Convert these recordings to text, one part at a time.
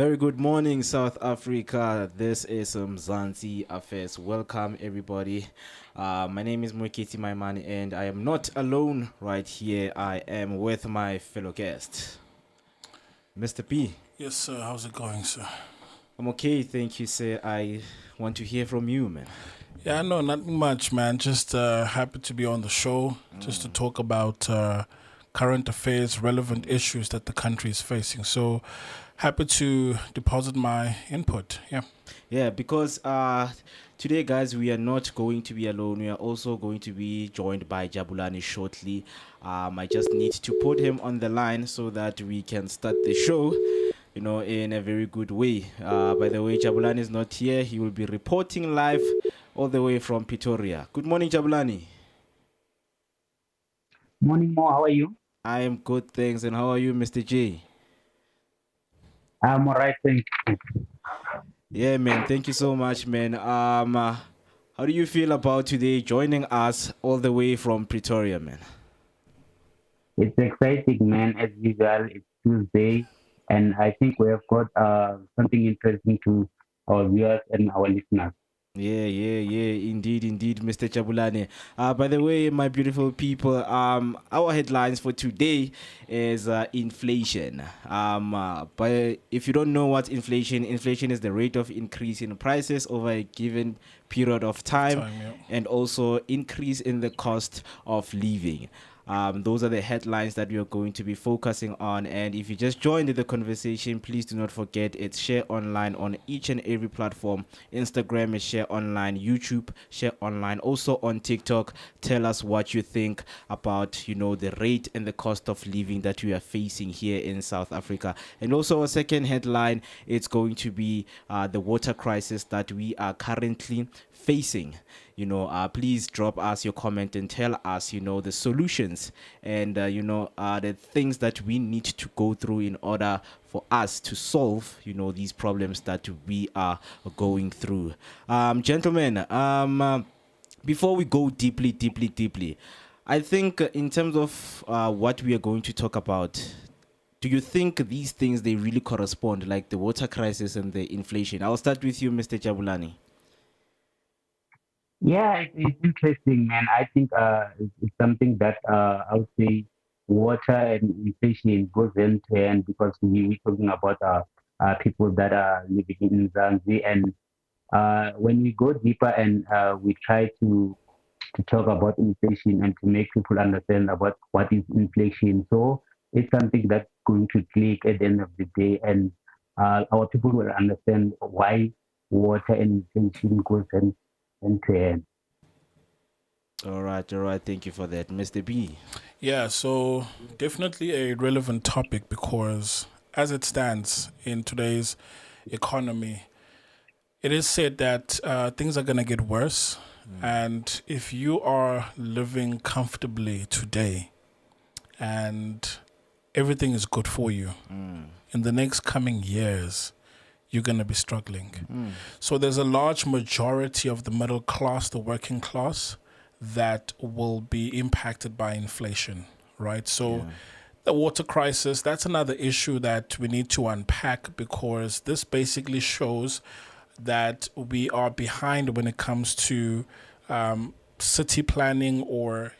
Very good morning, South Africa. This is Mzansi Affairs. Welcome, everybody. My name is Moeketsi, my man, and I am not alone right here. I am with my fellow guest, Mr. P. Yes, sir. How's it going, sir? I'm okay, thank you, sir. I want to hear from you, man. Yeah, no, nothing much, man. Just happy to be on the show, just to talk about current affairs, relevant issues that the country is facing. So happy to deposit my input. Yeah. Yeah, because today, guys, we are not going to be alone. We are also going to be joined by Jabulani shortly. I just need to put him on the line so that we can start the show, in a very good way. By the way, Jabulani is not here. He will be reporting live all the way from Pretoria. Good morning, Jabulani. Morning, Mo. How are you? I am good, thanks. And how are you, Mr. J? I'm all right, thank you. Yeah, man. Thank you so much, man. How do you feel about today joining us all the way from Pretoria, man? It's exciting, man. As usual, it's Tuesday, and I think we have got something interesting to our viewers and our listeners. Yeah. Indeed, Mr. Jabulani. By the way, my beautiful people, our headlines for today is inflation. But if you don't know what inflation is the rate of increase in prices over a given period of time, and also increase in the cost of living. Those are the headlines that we are going to be focusing on. And if you just joined the conversation, please do not forget it's Share Online on each and every platform. Instagram is Share Online, YouTube Share Online, also on TikTok. Tell us what you think about, the rate and the cost of living that we are facing here in South Africa. And also a second headline, it's going to be the water crisis that we are currently facing. Please drop us your comment and tell us, the solutions and, the things that we need to go through in order for us to solve, these problems that we are going through. Gentlemen, before we go deeply, I think in terms of what we are going to talk about, do you think these things, they really correspond, like the water crisis and the inflation? I'll start with you, Mr. Jabulani. Yeah, it's interesting, man. I think it's something that I would say water and inflation goes hand to hand because we're talking about people that are living in Mzansi. And when we go deeper and we try to talk about inflation and to make people understand about what is inflation. So it's something that's going to click at the end of the day, and our people will understand why water and inflation goes hand to hand. All right. Thank you for that, Mr. B. Yeah, so definitely a relevant topic because as it stands in today's economy, it is said that things are going to get worse. And if you are living comfortably today and everything is good for you, in the next coming years, you're going to be struggling. So there's a large majority of the middle class, the working class, that will be impacted by inflation, right? So the water crisis, that's another issue that we need to unpack because this basically shows that we are behind when it comes to city planning or,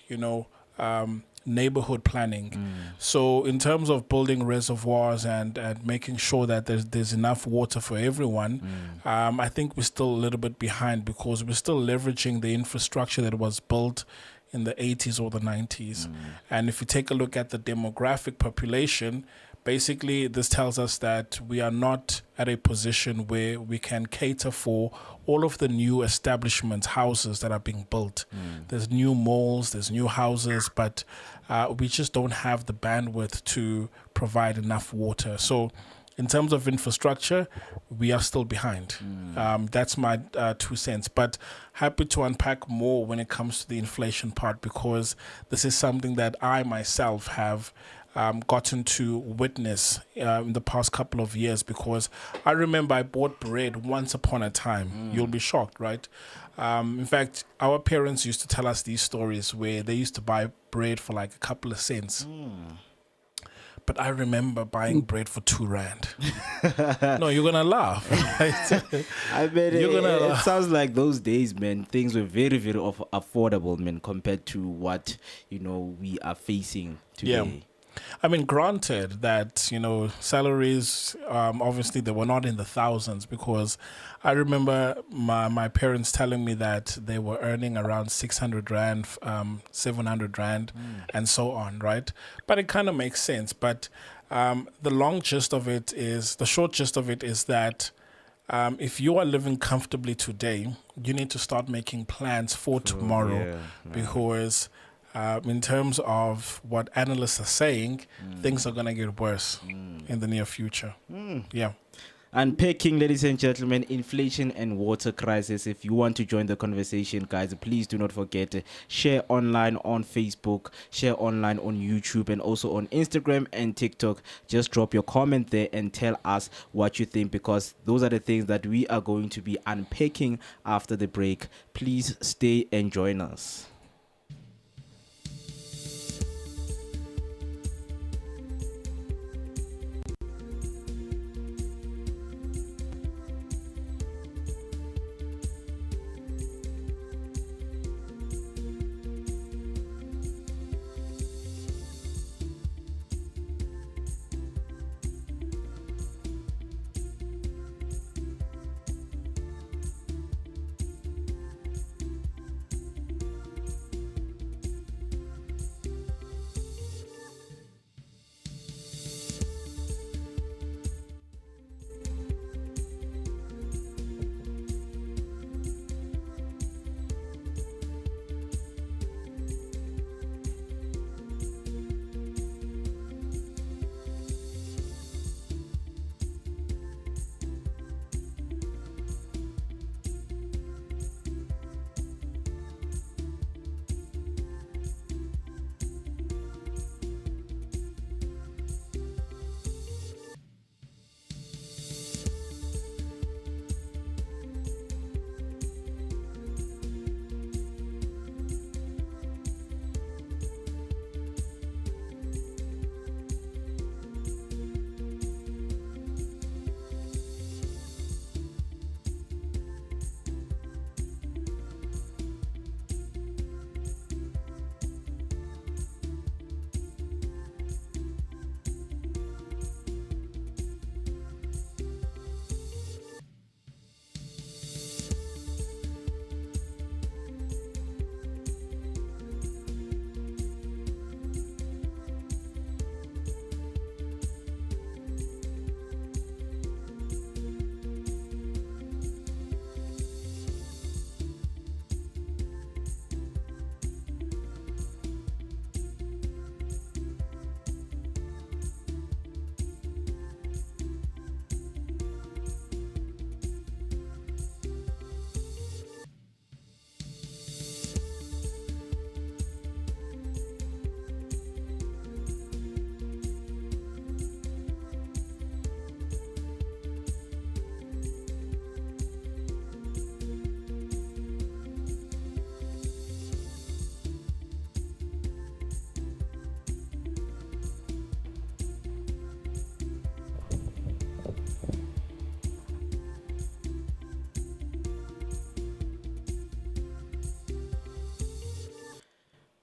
neighborhood planning. So in terms of building reservoirs and making sure that there's enough water for everyone, I think we're still a little bit behind because we're still leveraging the infrastructure that was built in the 80s or the 90s. And if you take a look at the demographic population, basically this tells us that we are not at a position where we can cater for all of the new establishments, houses that are being built. There's new malls, there's new houses, but we just don't have the bandwidth to provide enough water. So in terms of infrastructure, we are still behind. That's my 2 cents. But happy to unpack more when it comes to the inflation part because this is something that I myself have gotten to witness in the past couple of years because I remember I bought bread once upon a time. You'll be shocked, right? In fact, our parents used to tell us these stories where they used to buy bread for like a couple of cents. But I remember buying bread for 2 rand. No, you're gonna laugh. Right? I mean, You're it, gonna it sounds like those days, man, things were very, very affordable, man, compared to what, we are facing Yeah. today. I mean, granted that, salaries, obviously they were not in the thousands, because I remember my parents telling me that they were earning around 600 Rand, 700 Rand, and so on, right? But it kind of makes sense. But the short gist of it is that if you are living comfortably today, you need to start making plans for tomorrow, yeah, because in terms of what analysts are saying, things are going to get worse in the near future. Yeah. Unpacking, ladies and gentlemen, inflation and water crisis. If you want to join the conversation, guys, please do not forget, share online on Facebook, share online on YouTube, and also on Instagram and TikTok. Just drop your comment there and tell us what you think, because those are the things that we are going to be unpacking after the break. Please stay and join us.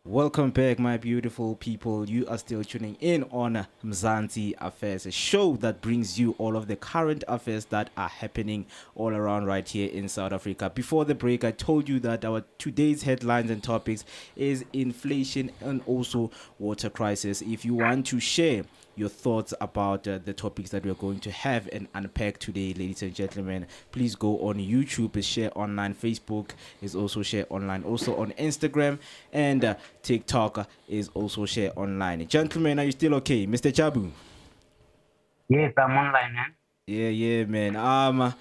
Welcome back, my beautiful people. You are still tuning in on Mzansi Affairs, a show that brings you all of the current affairs that are happening all around right here in South Africa. Before the break, I told you that our today's headlines and topics is inflation and also water crisis. If you want to share your thoughts about the topics that we're going to have and unpack today, ladies and gentlemen, please go on YouTube, is share online, Facebook is also share online, also on Instagram, and TikTok is also share online. Gentlemen, are you still okay? Mr. Jabu? Yes, I'm online, man. Yeah, man.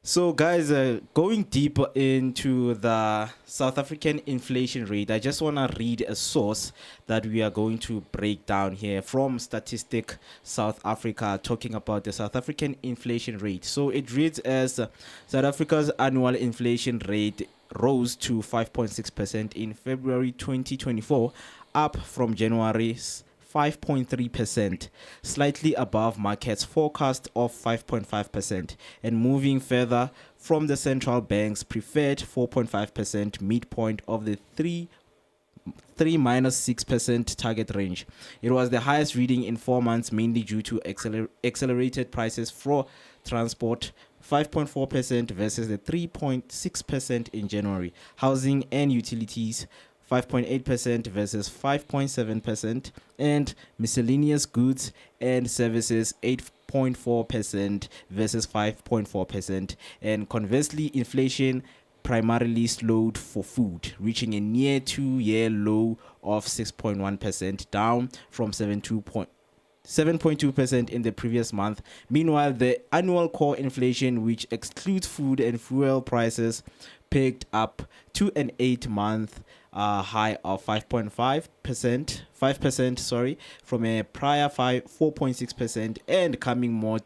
So, guys, going deeper into the South African inflation rate, I just want to read a source that we are going to break down here from Statistic South Africa, talking about the South African inflation rate. So it reads as South Africa's annual inflation rate rose to 5.6% in February 2024, up from January's 5.3%, slightly above market's forecast of 5.5%, and moving further from the central bank's preferred 4.5% midpoint of the 3-6% target range. It was the highest reading in 4 months, mainly due to accelerated prices for transport, 5.4% versus the 3.6% in January. Housing and utilities, 5.8% versus 5.7%, and miscellaneous goods and services, 8.4% versus 5.4%. And conversely, inflation primarily slowed for food, reaching a near 2-year low of 6.1%, down from 7.2% in the previous month. Meanwhile, the annual core inflation, which excludes food and fuel prices, picked up to an 8-month high of 5%, from a prior 4.6%, and coming more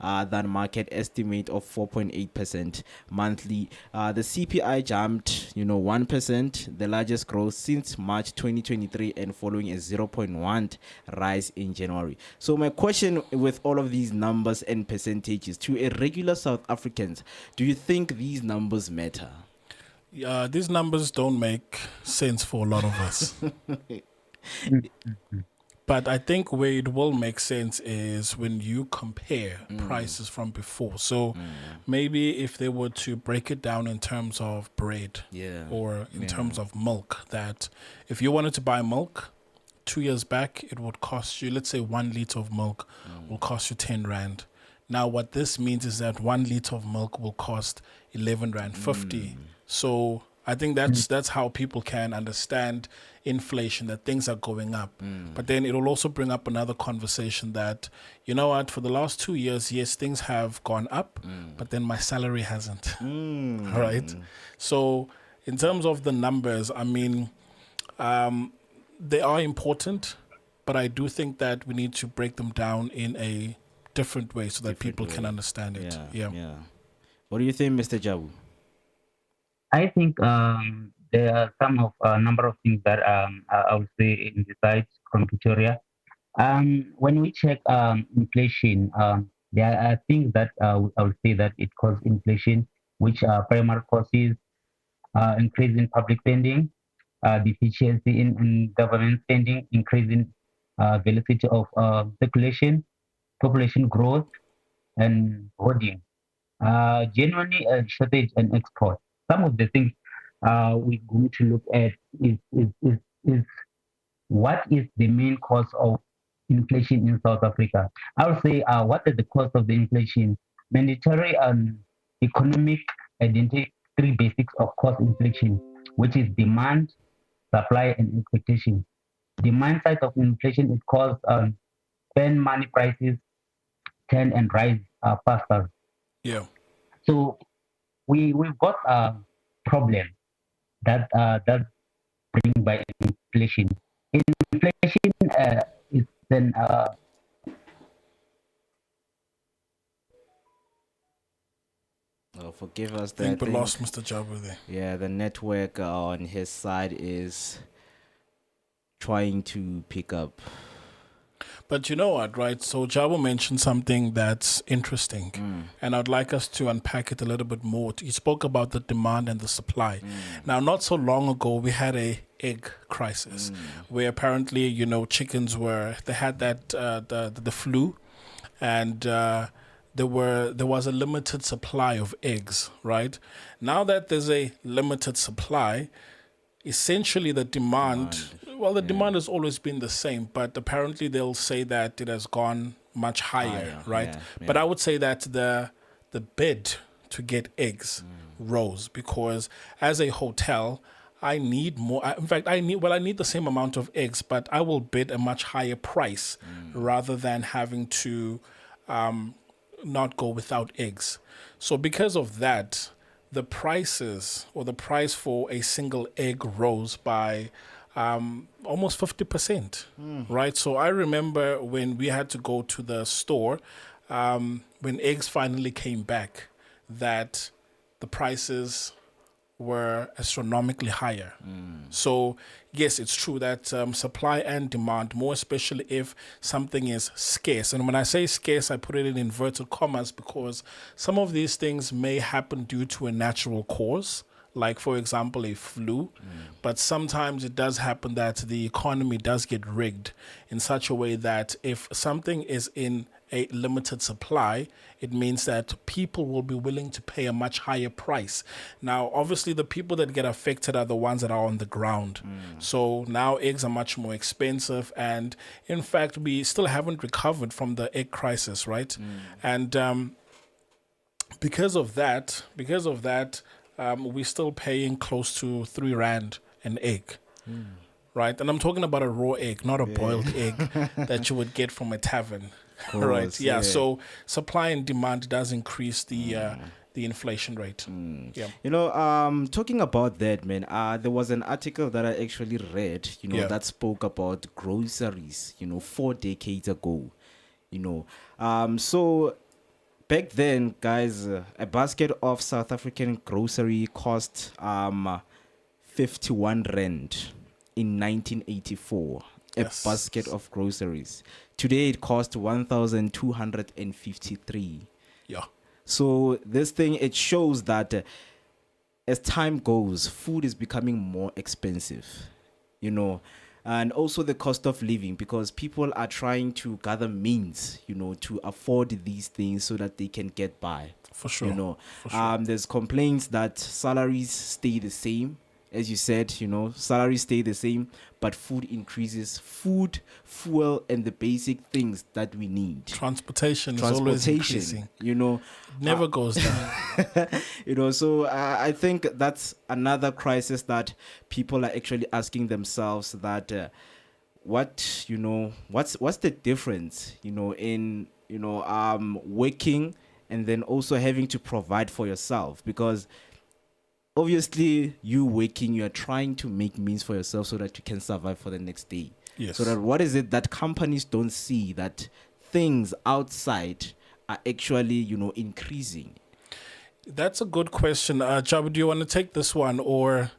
than market estimate of 4.8% monthly. The CPI jumped, 1%, the largest growth since March 2023, and following a 0.1 rise in January. So my question with all of these numbers and percentages to irregular South Africans, do you think these numbers matter? These numbers don't make sense for a lot of us. But I think where it will make sense is when you compare prices from before. So maybe if they were to break it down in terms of bread or in terms of milk, that if you wanted to buy milk 2 years back, it would cost you, let's say 1 liter of milk will cost you 10 Rand. Now what this means is that 1 liter of milk will cost 11 Rand 50. So I think that's how people can understand inflation, that things are going up. But then it will also bring up another conversation that, you know what, for the last 2 years, yes, things have gone up, but then my salary hasn't. Right? So in terms of the numbers, I mean, they are important, but I do think that we need to break them down in a different way so that people can understand it. Yeah. What do you think, Mr. Jabu? I think there are some of a number of things that I would say in the site from Pretoria. When we check inflation, there are things that I would say that it causes inflation, which are primary causes, increase in public spending, deficiency in government spending, increase in velocity of circulation, population growth, and hoarding. Genuinely a shortage and export. Some of the things we're going to look at is what is the main cause of inflation in South Africa. I would say what is the cause of the inflation? Mandatory economic identity, three basics of cost inflation, which is demand, supply, and expectation. Demand side of inflation is caused spend money prices tend and rise faster. Yeah. So we've got a problem that bring by inflation. Inflation is then forgive us. I think we lost Mr. Jabu there. Yeah, the network on his side is trying to pick up. But you know what, right? So Jabu mentioned something that's interesting, and I'd like us to unpack it a little bit more. He spoke about the demand and the supply. Now, not so long ago, we had a egg crisis where apparently, chickens they had that the flu, and there was a limited supply of eggs, right? Now that there's a limited supply, essentially the demand has always been the same, but apparently they'll say that it has gone much higher, right? But I would say that the bid to get eggs rose, because as a hotel, I need more. In fact, I need the same amount of eggs, but I will bid a much higher price rather than having to not go without eggs. So because of that, the price for a single egg rose by almost 50%, right? So I remember when we had to go to the store, when eggs finally came back, that the prices were astronomically higher. So, yes, it's true that supply and demand, more especially if something is scarce. And when I say scarce, I put it in inverted commas because some of these things may happen due to a natural cause, like, for example, a flu. But sometimes it does happen that the economy does get rigged in such a way that if something is in a limited supply, it means that people will be willing to pay a much higher price. Now, obviously, the people that get affected are the ones that are on the ground. So now eggs are much more expensive. And in fact, we still haven't recovered from the egg crisis, right? And because of that, we're still paying close to 3 rand an egg. Right? And I'm talking about a raw egg, not a boiled egg that you would get from a tavern. Course, Right. Yeah. So supply and demand does increase the inflation rate. Yeah. You know, talking about that, man, there was an article that I actually read, you know, Yeah. that spoke about groceries, you know, 4 decades ago, you know. So back then, guys, a basket of South African grocery cost 51 rand in 1984. Yes. A basket of groceries. Today it costs 1,253. Yeah. So this thing, it shows that as time goes, food is becoming more expensive, you know, and also the cost of living, because people are trying to gather means, you know, to afford these things so that they can get by. For sure. You know, For sure. there's complaints that salaries stay the same. As you said, you know, salaries stay the same, but food increases. Food, fuel, and the basic things that we need. Transportation is always increasing. You know, It never goes down. you know, so I think that's another crisis that people are actually asking themselves, that what, you know, what's the difference, you know, in, you know, working and then also having to provide for yourself, because obviously you working, you are trying to make means for yourself so that you can survive for the next day. Yes. So that what is it that companies don't see, that things outside are actually, you know, increasing? That's a good question. Jabu, do you want to take this one, or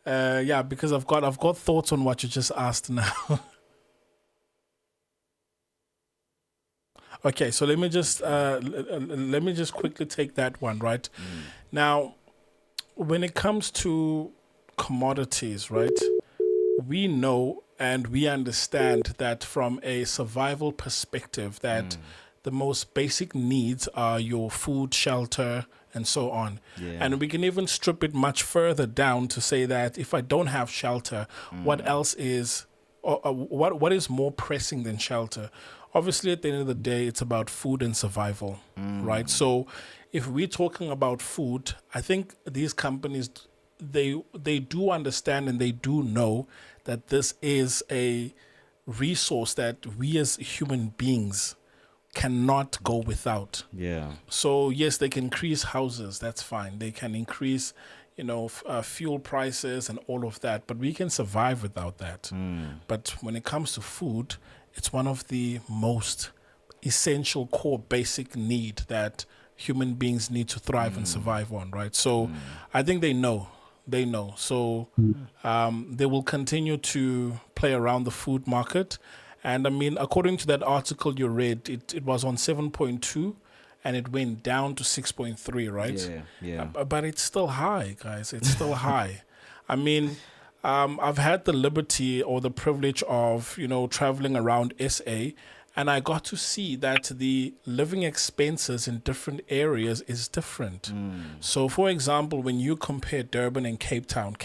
yeah, because I've got thoughts on what you just asked now. Okay, so let me just quickly take that one, right? Now, when it comes to commodities, right, we know and we understand that from a survival perspective that the most basic needs are your food, shelter, and so on. Yeah. And we can even strip it much further down to say that if I don't have shelter, what else is, or what is more pressing than shelter? Obviously, at the end of the day, it's about food and survival, right? So if we're talking about food, I think these companies, they do understand and they do know that this is a resource that we as human beings cannot go without. Yeah. So yes, they can increase houses, that's fine. They can increase, you know, fuel prices and all of that, but we can survive without that. But when it comes to food, it's one of the most essential core basic need that human beings need to thrive and survive on, right? So I think they know. So they will continue to play around the food market. And I mean, according to that article you read, it was on 7.2 and it went down to 6.3, right? Yeah. But it's still high, guys. It's still high. I mean, I've had the liberty or the privilege of, you know, traveling around SA, and I got to see that the living expenses in different areas is different. So, for example, when you compare Durban and Cape Town,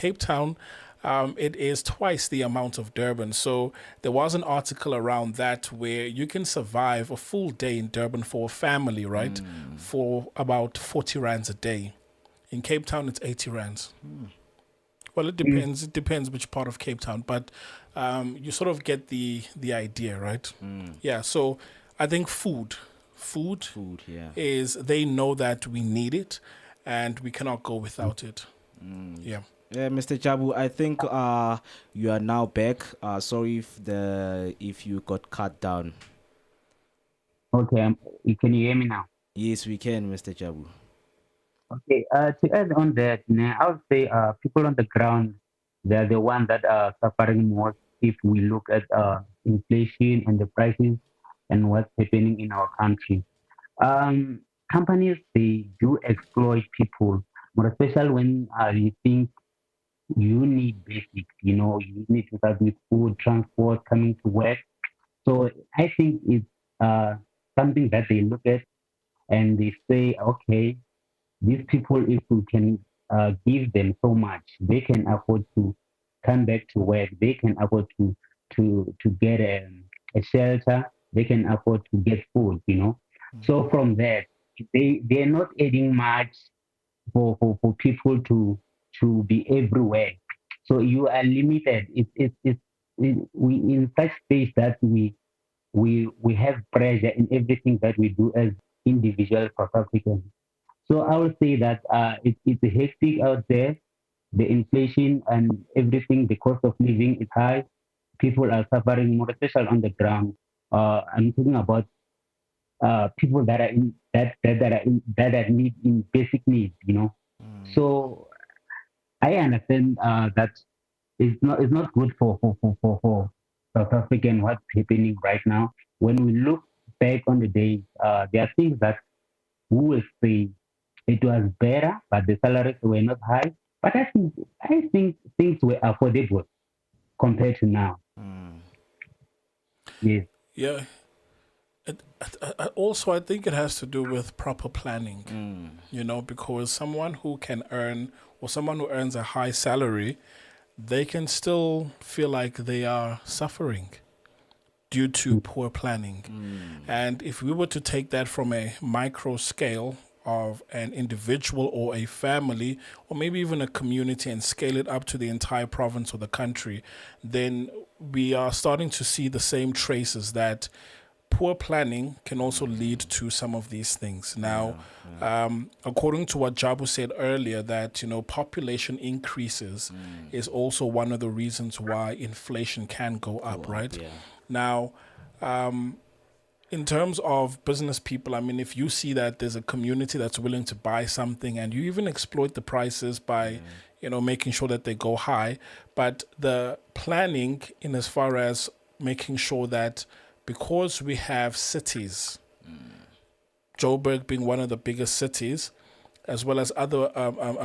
it is twice the amount of Durban. So there was an article around that where you can survive a full day in Durban for a family, right? For about 40 rands a day. In Cape Town, it's 80 rands. Well, it depends. It depends which part of Cape Town, but you sort of get the idea, right? Yeah. So I think food, Yeah. is, they know that we need it, and we cannot go without it. Yeah. Yeah, Mr. Jabu, I think you are now back. Sorry if you got cut down. Okay, can you hear me now? Yes, we can, Mr. Jabu. Okay, to add on that, I would say people on the ground, they're the one that are suffering most if we look at inflation and the prices and what's happening in our country. Um, Companies, they do exploit people, more especially when you think you need basics, you need to start with food, transport, coming to work. So I think it's something that they look at and they say, okay, these people, if we can give them so much, they can afford to come back to work. They can afford to get a shelter. They can afford to get food. So from that, they're not adding much for people to be everywhere. So you are limited. We in such space that we have pressure in everything that we do as individual South Africans. So I would say that it's hectic out there. The inflation and everything, the cost of living is high. People are suffering more, especially on the ground. I'm talking about people that are in that are need in basic needs. So I understand that it's not good for South African what's happening right now. When we look back on the days, there are things that we will say it was better, but the salaries were not high. But I think things were affordable compared to now. Mm. Yes. Yeah. Also, I think it has to do with proper planning, Mm. because someone who can earn or someone who earns a high salary, they can still feel like they are suffering due to poor planning. Mm. And if we were to take that from a micro scale of an individual or a family or maybe even a community and scale it up to the entire province or the country, then we are starting to see the same traces that poor planning can also lead to some of these things. Now, Yeah. Yeah. according to what Jabu said earlier, that population increases is also one of the reasons why inflation can go Go up, up. right? Yeah. Now, in terms of business people, I mean, if you see that there's a community that's willing to buy something and you even exploit the prices by, making sure that they go high, but the planning in as far as making sure that because we have cities, Joburg being one of the biggest cities, as well as other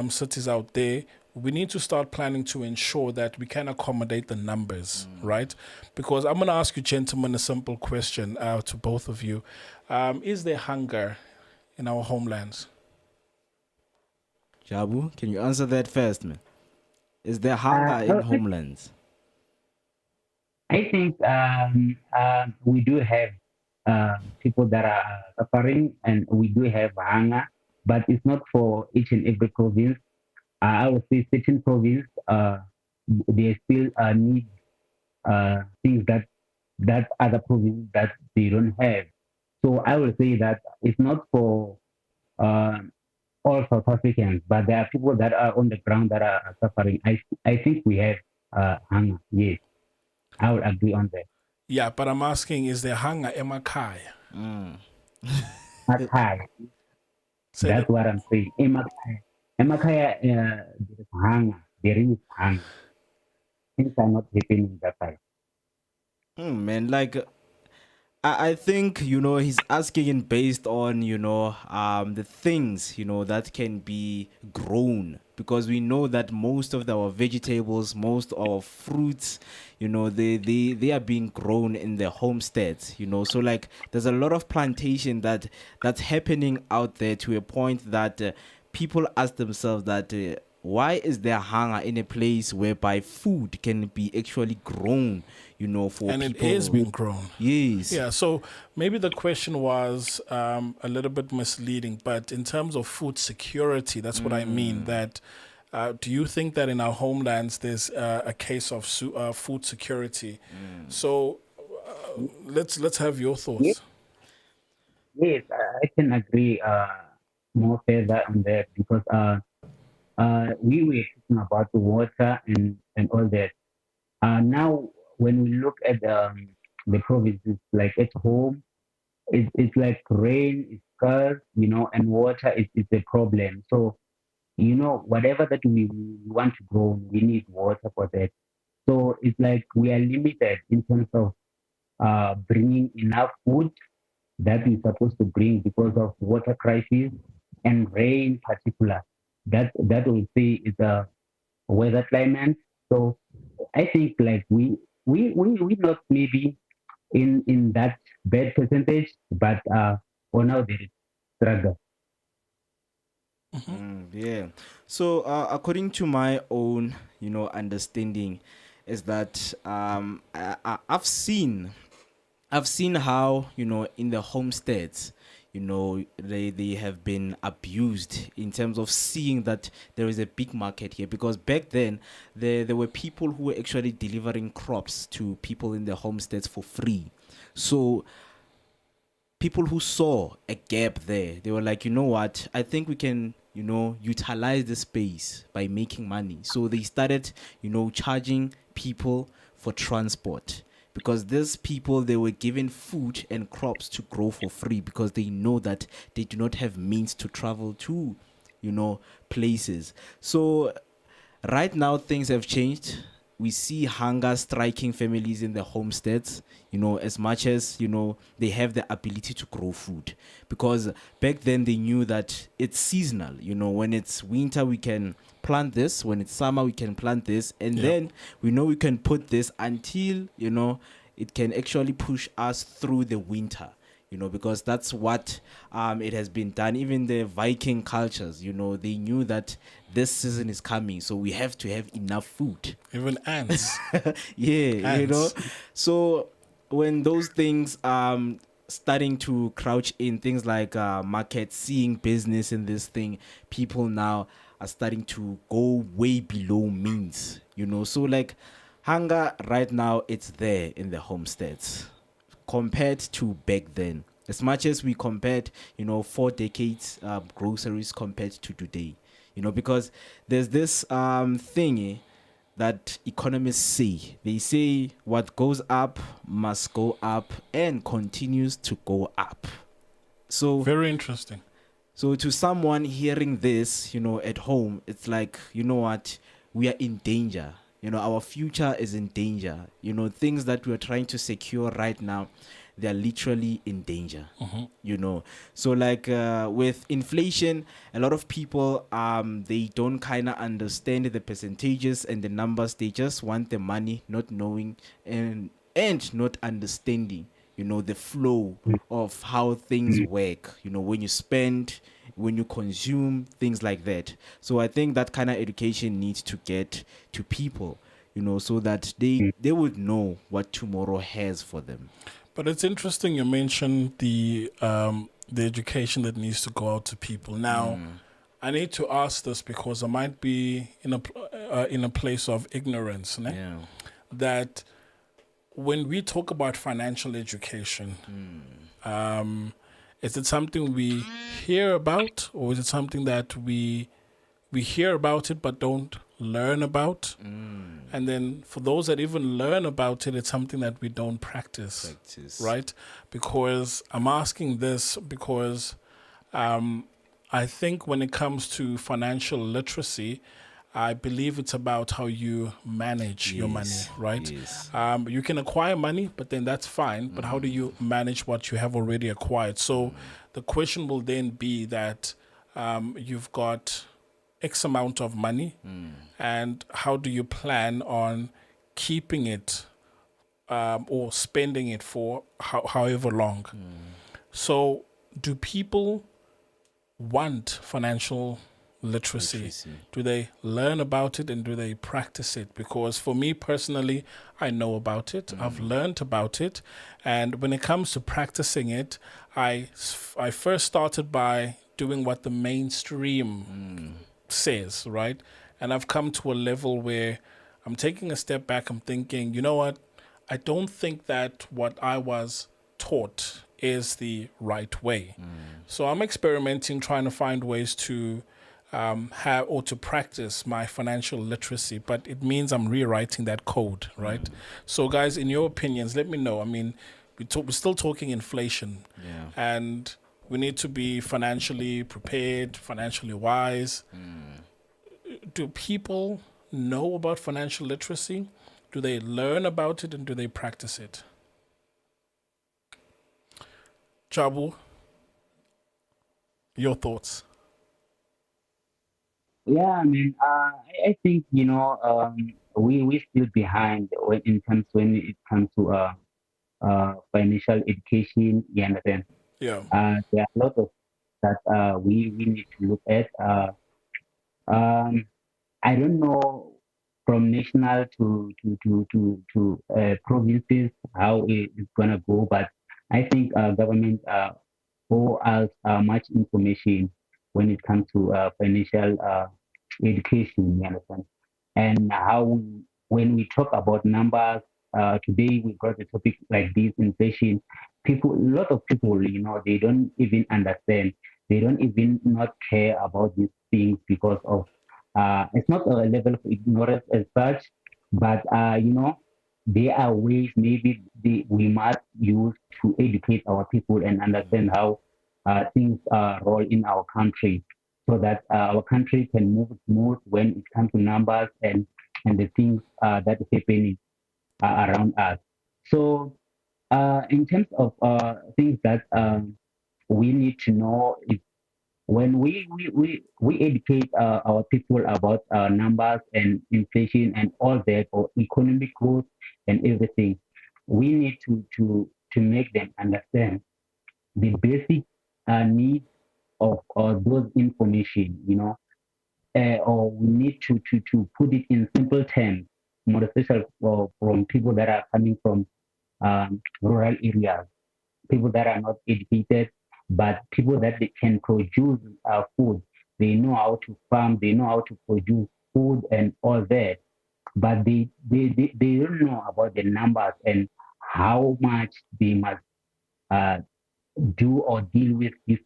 cities out there, we need to start planning to ensure that we can accommodate the numbers, right? Because I'm going to ask you, gentlemen, a simple question to both of you. Is there hunger in our homelands? Jabu, can you answer that first, man? Is there Uh, hunger in I homelands? I think we do have people that are suffering, and we do have hunger, but it's not for each and every province. I would say certain province, they still need things that other provinces that they don't have. So I would say that it's not for uh, all South Africans, but there are people that are on the ground that are suffering. I think we have hunger. Yes, I would agree on that. Yeah, but I'm asking, is there hunger emakhaya? Mm. Emakaya, Say that's that. what I'm saying. Emakaya, there is hunger. There is hunger. Things are not happening that time. Man, like I think he's asking in based on the things that can be grown, because we know that most of our vegetables, most of our fruits, they are being grown in the homesteads. So like there's a lot of plantation that's happening out there, to a point that people ask themselves that why is there hunger in a place whereby food can be actually grown, for And it is people. being grown. Yes. Yeah, so maybe the question was a little bit misleading, but in terms of food security, that's what I mean. That do you think that in our homelands there's a case of food security? So let's have your Yes, thoughts. yes, I can agree more further on that because we were talking about the water and all that. Now, when we look at the provinces, like at home, it's like rain is scarce, and water is a problem. So, whatever that we want to grow, we need water for that. So it's like we are limited in terms of bringing enough food that we're supposed to bring because of water crisis and rain in particular. That we say is a weather climate. So I think like we not maybe in that bad percentage, but for now there is struggle. Yeah. So, according to my own, understanding, is that I've seen how in the homesteads, they have been abused in terms of seeing that there is a big market here, because back then there were people who were actually delivering crops to people in the homesteads for free. So people who saw a gap there, they were like, you know what, I think we can, utilize the space by making money. So they started, charging people for transport, because these people, they were given food and crops to grow for free, because they know that they do not have means to travel to, places. So right now things have changed. We see hunger striking families in the homesteads, as much as, they have the ability to grow food. Because back then they knew that it's seasonal. When it's winter, we can plant this. When it's summer, we can plant this. And then we know we can put this until, it can actually push us through the winter. Because that's what it has been done. Even the Viking cultures, they knew that this season is coming, so we have to have enough food. Even ants. Yeah, Ants. So when those things starting to crouch in, things like market, seeing business in this thing, people now are starting to go way below means. So like hunger right now, it's there in the homesteads compared to back then. As much as we compared, 4 decades groceries compared to today, because there's this thing that economists say. They say what goes up must go up and continues to go up. So Very interesting. so to someone hearing this, at home, it's like, you know what, we are in danger. Our future is in danger. Things that we're trying to secure right now, they're literally in danger. So like with inflation, a lot of people they don't kind of understand the percentages and the numbers. They just want the money, not knowing and not understanding the flow of how things work, when you spend, when you consume, things like that. So I think that kind of education needs to get to people, so that they would know what tomorrow has for them. But it's interesting you mentioned the education that needs to go out to people. Now, I need to ask this because I might be in a place of ignorance. Ne? Yeah. That when we talk about financial education, is it something we hear about, or is it something that we hear about it but don't learn about? And then for those that even learn about it, it's something that we don't practice. Right? Because I'm asking this because I think when it comes to financial literacy, I believe it's about how you manage your money, right? Yes. You can acquire money, but then that's fine. But how do you manage what you have already acquired? So the question will then be that you've got X amount of money, and how do you plan on keeping it or spending it for however long? So do people want financial literacy? Do they learn about it and do they practice it? Because for me personally, I know about it. I've learned about it. And when it comes to practicing it, I first started by doing what the mainstream says, right? And I've come to a level where I'm taking a step back. I'm thinking, you know what? I don't think that what I was taught is the right way. So I'm experimenting, trying to find ways to have or to practice my financial literacy, but it means I'm rewriting that code, right? So guys, in your opinions, let me know. I mean, we're still talking inflation, and We need to be financially prepared, financially wise. Do people know about financial literacy? Do they learn about it and do they practice it? Chabu, your thoughts? Yeah, I mean, I think we still behind when it comes to financial education. You understand? Yeah. There are a lot of that we need to look at. Um, I don't know from national to provinces how it's gonna go, but I think government owe us much information when it comes to financial education. You understand? And when we talk about numbers, today we got a topic like this, inflation. People, a lot of people, they don't even understand. They don't even not care about these things because of it's not a level of ignorance as such, but there are ways maybe we must use to educate our people and understand how things roll in our country, so that our country can move smooth when it comes to numbers and the things that is happening around us. So, in terms of things that we need to know, is when we educate our people about numbers and inflation and all that, or economic growth and everything, we need to make them understand the basic needs of those information, or we need to put it in simple terms, more especially from people that are coming from rural areas, people that are not educated, but people that they can produce food. They know how to farm, they know how to produce food and all that, but they don't know about the numbers and how much they must uh, do or deal with this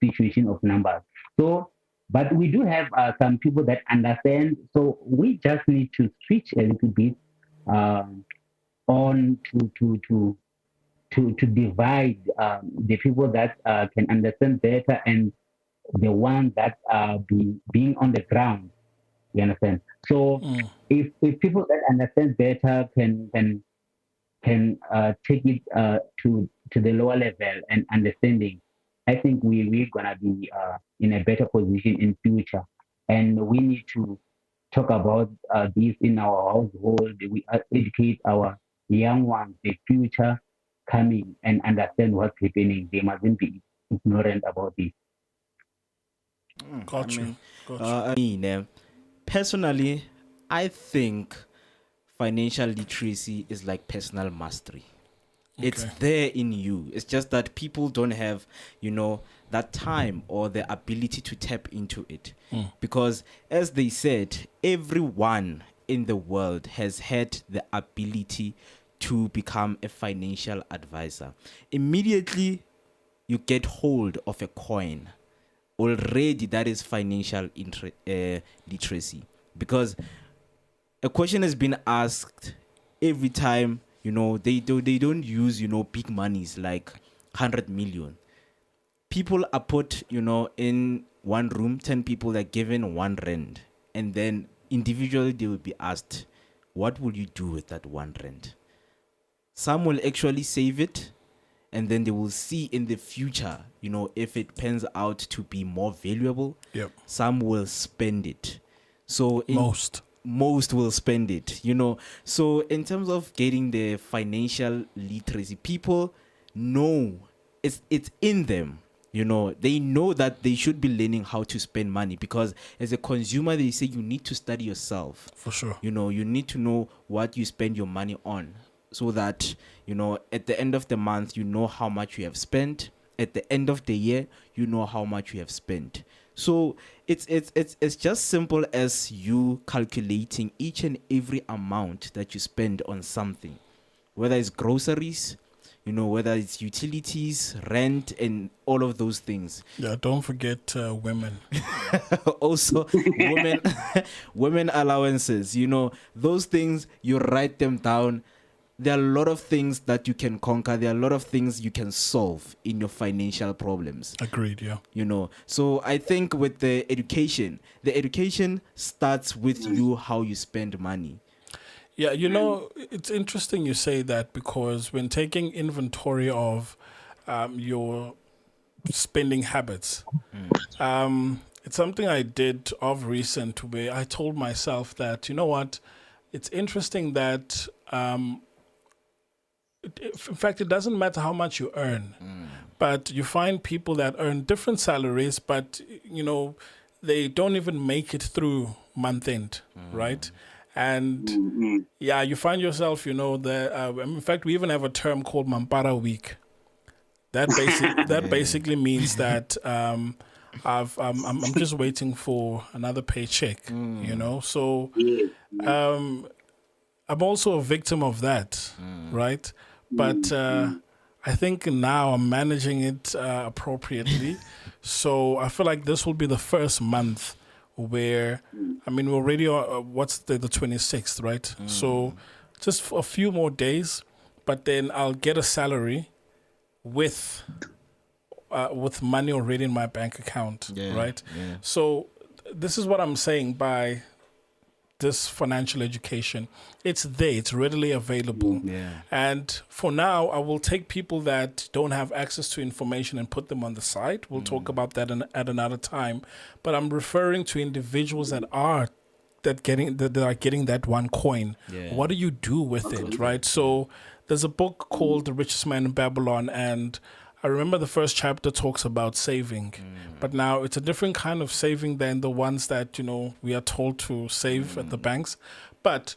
situation of numbers. So, but we do have some people that understand. So we just need to switch a little bit um, on to divide the people that can understand better and the ones that are being on the ground. You understand? So if people that understand better can take it to the lower level and understanding, I think we're gonna be in a better position in future, and we need to talk about this in our household. We educate our young ones, the future coming, and understand what's happening. They mustn't be ignorant about this. Got you. I mean, personally, I think financial literacy is like personal mastery. It's Okay. there in you. It's just that people don't have, that time or the ability to tap into it. Because, as they said, everyone in the world has had the ability to become a financial advisor. Immediately, you get hold of a coin. Already, that is financial literacy. Because a question has been asked every time, they don't use, big monies like 100 million. People are put, in one room, 10 people are given 1 rand, and then individually they will be asked, what will you do with that 1 rand? Some will actually save it, and then they will see in the future, if it pans out to be more valuable. Yep. Some will spend it. So most will spend it, So in terms of getting the financial literacy, people know it's in them. They know that they should be learning how to spend money, because as a consumer, they say you need to study yourself. For sure. You need to know what you spend your money on, so that, at the end of the month, you know how much you have spent. At the end of the year, you know how much you have spent. So it's just simple as you calculating each and every amount that you spend on something, whether it's groceries, whether it's utilities, rent, and all of those things. Yeah, don't forget women. Also, women allowances. Those things, you write them down. there are a lot of things that you can conquer. There are a lot of things you can solve in your financial problems. Agreed, yeah. So I think with the education starts with you, how you spend money. Yeah, it's interesting you say that, because when taking inventory of your spending habits, it's something I did of recent, where I told myself that, you know what, it's interesting that, in fact, it doesn't matter how much you earn, but you find people that earn different salaries, but, they don't even make it through month end, right? And yeah, you find yourself, in fact, we even have a term called Mampara Week. That basically means that I'm just waiting for another paycheck, So I'm also a victim of that, right? But I think now I'm managing it appropriately. So I feel like this will be the first month where, we're already, what's the 26th, right? So just for a few more days, but then I'll get a salary with money already in my bank account, right? Yeah. So this is what I'm saying by this financial education. It's there, it's readily available. Yeah. And for now, I will take people that don't have access to information and put them on the side. We'll talk about that at another time. But I'm referring to individuals that are getting that one coin. Yeah. What do you do with it, right? So there's a book called The Richest Man in Babylon, and I remember the first chapter talks about saving, but now it's a different kind of saving than the ones that, we are told to save at the banks. But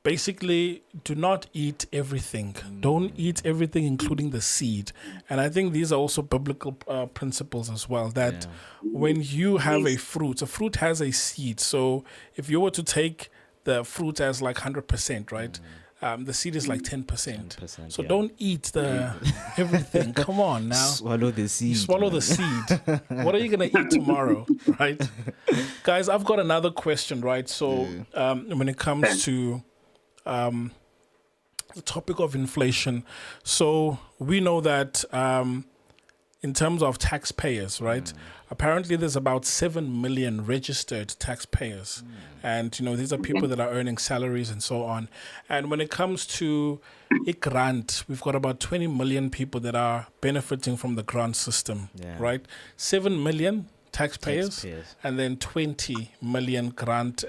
basically, do not eat everything. Don't eat everything, including the seed. And I think these are also biblical principles as well, that when you have a fruit has a seed. So if you were to take the fruit as like 100%, right? The seed is like 10%. So don't eat the everything. Come on now. Swallow the seed. You swallow the seed. What are you going to eat tomorrow, right? Guys, I've got another question, right? So when it comes to the topic of inflation, so we know that in terms of taxpayers, right? Apparently, there's about 7 million registered taxpayers. And, these are people that are earning salaries and so on. And when it comes to a grant, we've got about 20 million people that are benefiting from the grant system, right? 7 million taxpayers, and then 20 million grant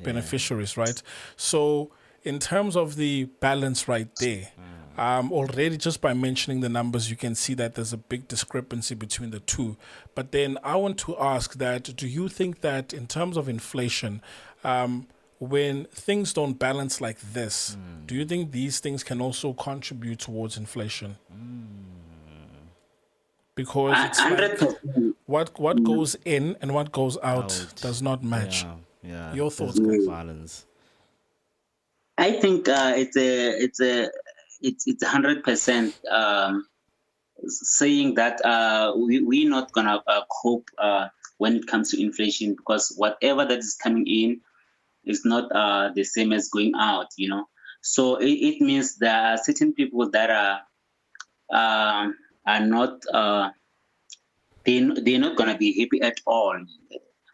beneficiaries, right? So in terms of the balance right there, already just by mentioning the numbers, you can see that there's a big discrepancy between the two. But then I want to ask that, do you think that in terms of inflation, when things don't balance like this, do you think these things can also contribute towards inflation? Because it's like what goes in and what goes out does not match. Yeah. Your thoughts, guys? Balance. I think it's 100% saying that we're not gonna cope when it comes to inflation, because whatever that is coming in is not the same as going out. So it means there are certain people that are not they're not gonna be happy at all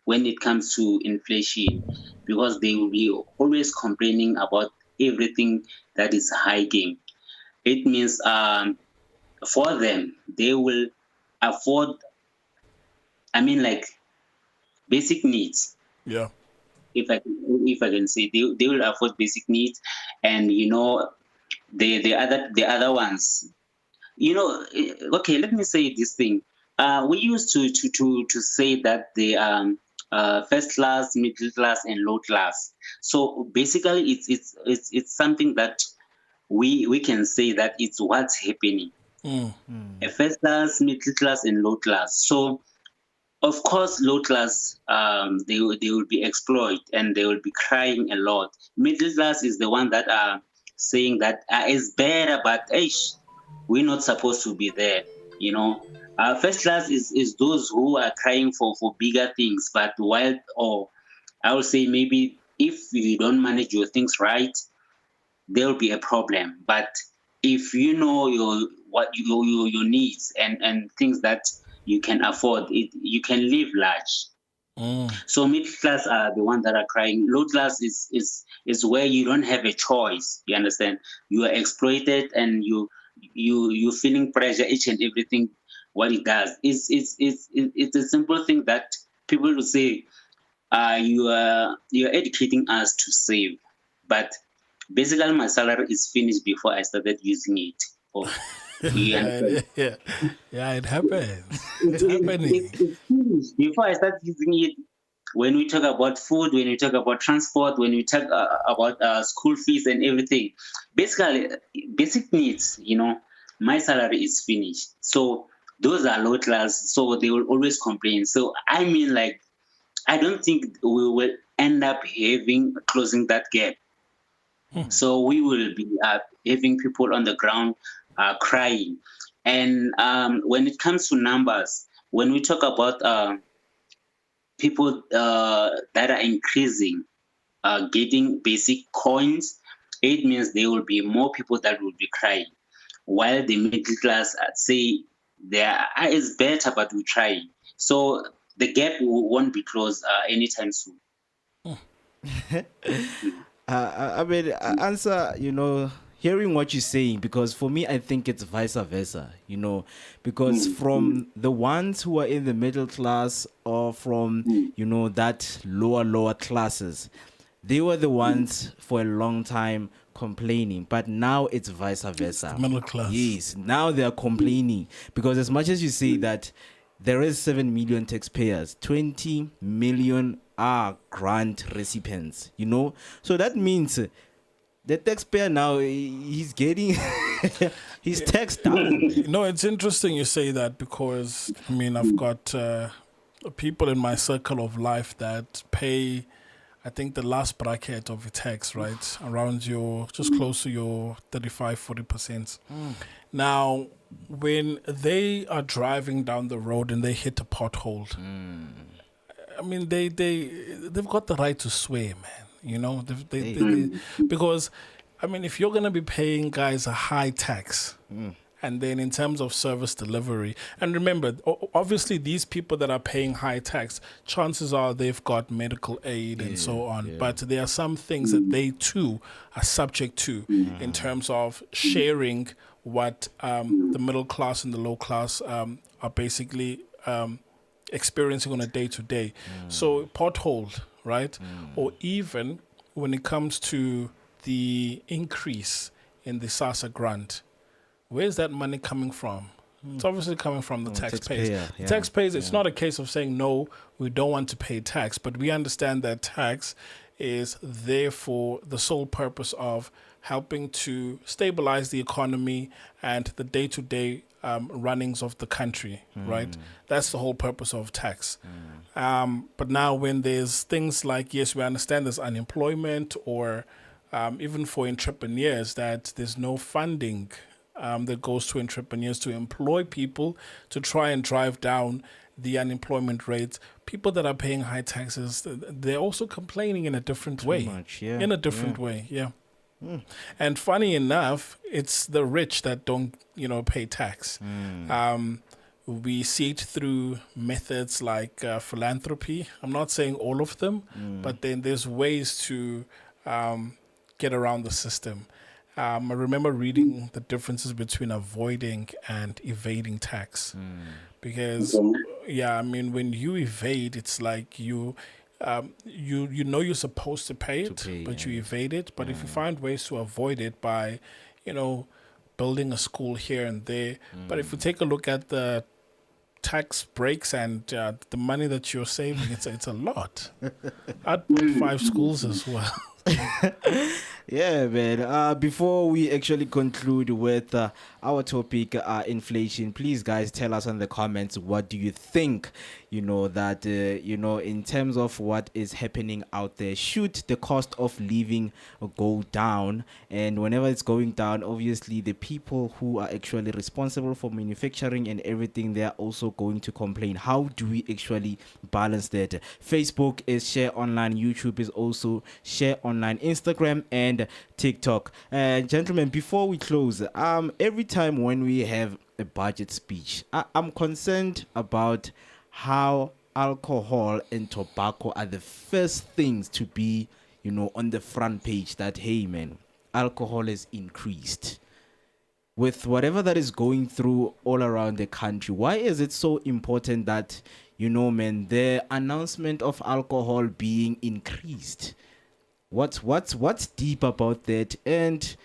when it comes to inflation, because they will be always complaining about everything that is hiking. It means for them, they will afford, like basic needs. Yeah. If I can say, they will afford basic needs, and the other ones, okay, let me say this thing. We used to say that the first class, middle class, and low class. So basically, it's something that we can say that it's what's happening. A first class, middle class, and low class. So of course, low class, they will be exploited and they will be crying a lot. Middle class is the one that are saying that it's better, but we're not supposed to be there. First class is those who are crying for bigger things, but I would say maybe if you don't manage your things right, there will be a problem. But if you know your needs and things that you can afford, you can live large. So middle class are the ones that are crying. Low class is where you don't have a choice. You understand? You are exploited and you feeling pressure each and everything. What it does it's a simple thing that people will say, you're educating us to save, but basically my salary is finished before I started using it. Oh, you understand? Yeah, it happens. It's It- happening. it's finished before I start using it. When we talk about food, when we talk about transport, when we talk about school fees and everything, basically basic needs, my salary is finished. So those are low class, so they will always complain. So I mean, like, I don't think we will end up closing that gap. So we will be having people on the ground crying. And when it comes to numbers, when we talk about people that are increasing, getting basic coins, it means there will be more people that will be crying. While the middle class say it's better, but we try. So the gap won't be closed anytime soon. I mean, answer, hearing what you're saying, because for me, I think it's vice versa, because from the ones who are in the middle class or from, that lower classes, they were the ones for a long time complaining, but now it's vice versa. Middle class. Yes, now they are complaining because as much as you say that there is 7 million taxpayers, 20 million are grant recipients, so that means the taxpayer now, he's getting his tax down. No, it's interesting you say that because, I mean, I've got people in my circle of life that pay, I think, the last bracket of your tax, right? Around just close to your 40%. Now, when they are driving down the road and they hit a pothole, I mean, they've got the right to swear, man. Because, I mean, if you're going to be paying guys a high tax, and then in terms of service delivery, and remember, obviously these people that are paying high tax, chances are they've got medical aid and so on. But there are some things that they too are subject to in terms of sharing what the middle class and the low class are basically experiencing on a day-to-day. So pothole, right? Or even when it comes to the increase in the SASSA grant, where's that money coming from? It's obviously coming from the taxpayers. The taxpayers, it's not a case of saying, no, we don't want to pay tax, but we understand that tax is there for the sole purpose of helping to stabilize the economy and the day-to-day runnings of the country, right? That's the whole purpose of tax. But now when there's things like, yes, we understand there's unemployment or even for entrepreneurs that there's no funding that goes to entrepreneurs to employ people to try and drive down the unemployment rates. People that are paying high taxes, they're also complaining in a different way. In a different way, yeah. And funny enough, it's the rich that don't, pay tax. We see it through methods like philanthropy. I'm not saying all of them, but then there's ways to get around the system. I remember reading the differences between avoiding and evading tax. Because, I mean, when you evade, it's like you you're supposed to pay it, but you evade it. But if you find ways to avoid it by, building a school here and there. But if you take a look at the tax breaks and the money that you're saving, it's a lot. I'd put 5 schools as well. Yeah, man. Before we actually conclude with our topic, inflation, please, guys, tell us in the comments, what do you think, that, in terms of what is happening out there, should the cost of living go down? And whenever it's going down, obviously, the people who are actually responsible for manufacturing and everything, they are also going to complain. How do we actually balance that? Facebook is share online. YouTube is also share online. online, Instagram and TikTok. Gentlemen, before we close, every time when we have a budget speech, I'm concerned about how alcohol and tobacco are the first things to be, on the front page, that, hey man, alcohol has increased. With whatever that is going through all around the country, why is it so important that, man, the announcement of alcohol being increased? What's deep about that? And,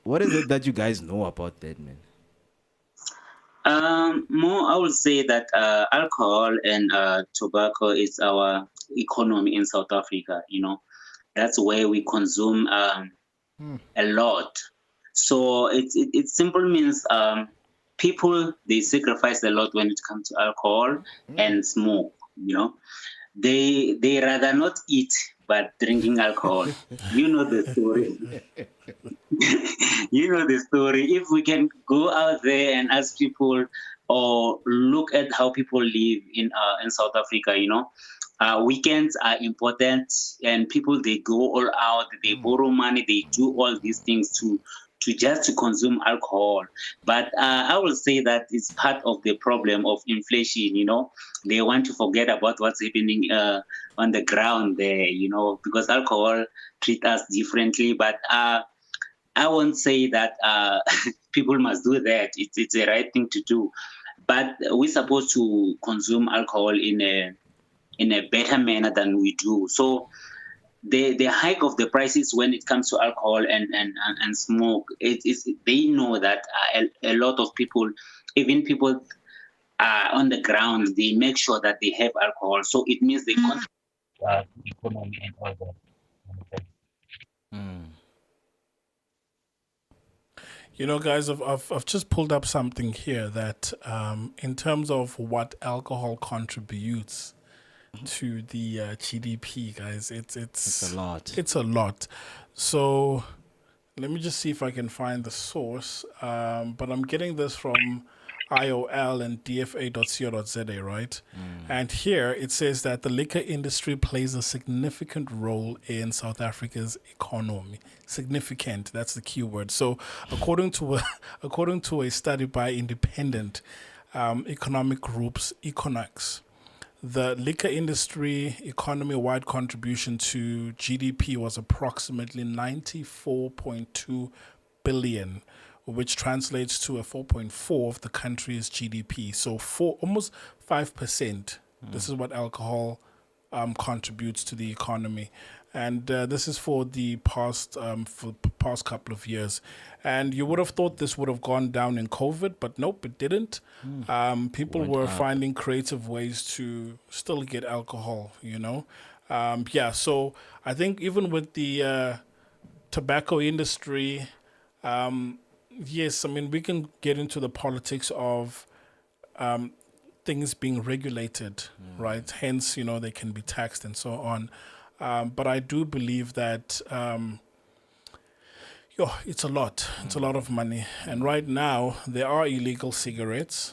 what is it that you guys know about that, man? More, I would say that alcohol and tobacco is our economy in South Africa. That's where we consume a lot. So it simply means people, they sacrifice a lot when it comes to alcohol and smoke. They rather not eat but drinking alcohol. You know the story. You know the story. If we can go out there and ask people or look at how people live in South Africa, weekends are important, and people, they go all out, they borrow money, they do all these things to just to consume alcohol. But I will say that it's part of the problem of inflation. They want to forget about what's happening on the ground there, because alcohol treats us differently. But I won't say that people must do that. It's the right thing to do. But we're supposed to consume alcohol in a better manner than we do. So the hike of the prices when it comes to alcohol and smoke, they know that a lot of people, even people on the ground, they make sure that they have alcohol. So it means they contribute to the economy and all that. Guys, I've just pulled up something here that in terms of what alcohol contributes to the GDP, guys, it's a lot. It's a lot. So let me just see if I can find the source. But I'm getting this from IOL and dfa.co.za, right? And here it says that the liquor industry plays a significant role in South Africa's economy. Significant, that's the key word. So according to a study by independent economic groups, Econox, the liquor industry economy-wide contribution to GDP was approximately 94.2 billion, which translates to a 4.4 of the country's GDP. So almost 5%. This is what alcohol contributes to the economy. And this is for the past couple of years. And you would have thought this would have gone down in COVID, but nope, it didn't. People were finding creative ways to still get alcohol, so I think even with the tobacco industry, yes, I mean, we can get into the politics of things being regulated, right? Hence, they can be taxed and so on. But I do believe that it's a lot. It's a lot of money. And right now, there are illegal cigarettes.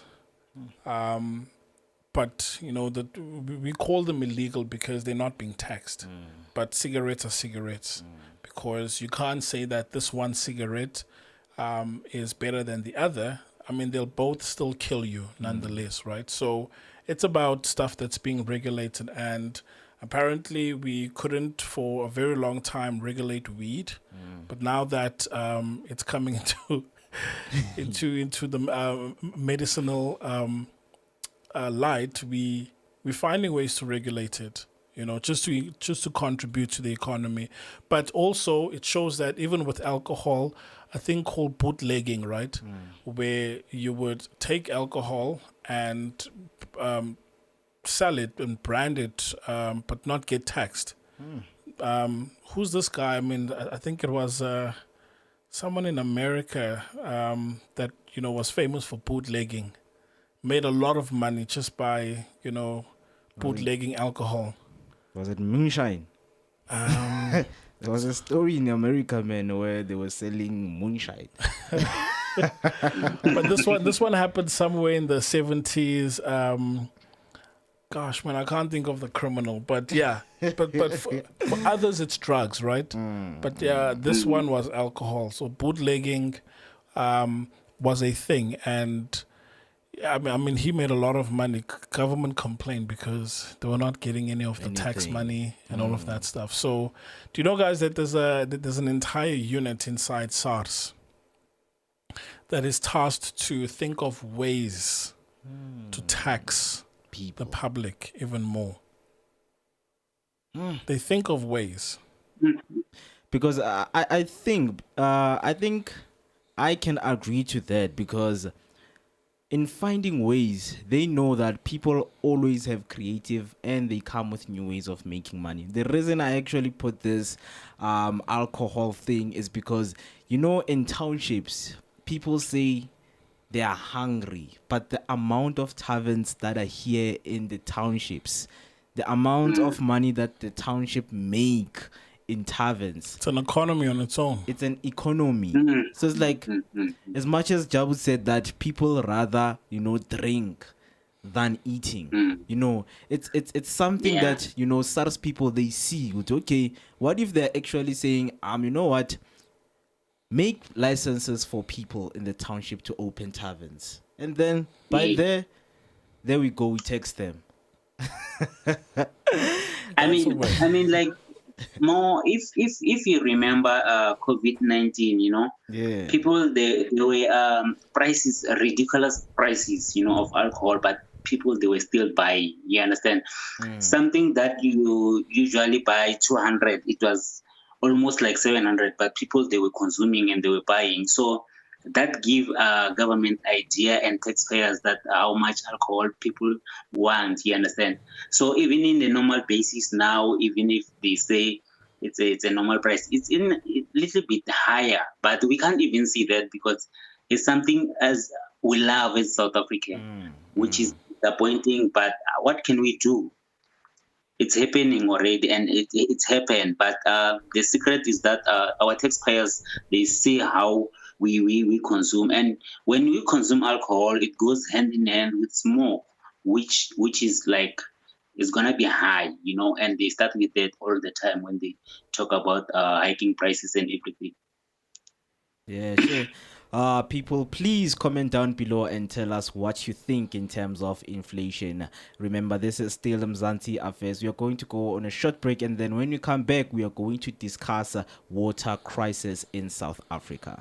But, we call them illegal because they're not being taxed. But cigarettes are cigarettes. Because you can't say that this one cigarette is better than the other. I mean, they'll both still kill you nonetheless, right? So it's about stuff that's being regulated, and apparently we couldn't for a very long time regulate weed, but now that it's coming into the medicinal light, we're finding ways to regulate it. Just to contribute to the economy. But also it shows that even with alcohol, a thing called bootlegging, right? Where you would take alcohol and sell it and brand it, but not get taxed. Who's this guy? I mean, I think it was someone in America that, was famous for bootlegging. Made a lot of money just by, bootlegging alcohol. Was it moonshine? There was a story in America, man, where they were selling moonshine. But this one happened somewhere in the 70s. Gosh, man, I can't think of the criminal, but yeah, but for others it's drugs, right? But yeah, this one was alcohol. So bootlegging was a thing, and yeah, I mean, he made a lot of money. Government complained because they were not getting any of the tax Anything. money and all of that stuff. So, do you know, guys, that there's an entire unit inside SARS that is tasked to think of ways to tax the People. public even more. They think of ways. Because I think I can agree to that, because in finding ways, they know that people always have creative and they come with new ways of making money. The reason I actually put this alcohol thing is because, you know, in townships, people say they are hungry, but the amount of taverns that are here in the townships, the amount of money that the township make in taverns, It's an economy on its own. it's an economy. So it's like, as much as Jabu said that people rather, you know, drink than eating, you know, it's something Yeah. that, you know, SARS people, they see, okay, what if they're actually saying, you know what, make licenses for people in the township to open taverns, and then by Yeah. there we go, we text them. I mean, like more. If you remember, COVID-19, you know, Yeah. people they were prices, ridiculous prices, you know, of alcohol, but people they were still buying. You understand? Something that you usually buy 200, it was almost like 700, but people they were consuming and they were buying. So that give government idea and taxpayers that how much alcohol people want. You understand? So even in the normal basis now, even if they say it's a normal price, it's in a little bit higher, but we can't even see that because it's something as we love as South African, which is disappointing. But what can we do? It's happening already, and it's happened. But the secret is that our taxpayers, they see how we consume, and when we consume alcohol, it goes hand in hand with smoke, which is like it's gonna be high, you know. And they start with that all the time when they talk about hiking prices and everything. Yeah, sure. People, please comment down below and tell us what you think in terms of inflation. Remember, this is still Mzansi Affairs. We are going to go on a short break, and then when we come back, we are going to discuss water crisis in South Africa.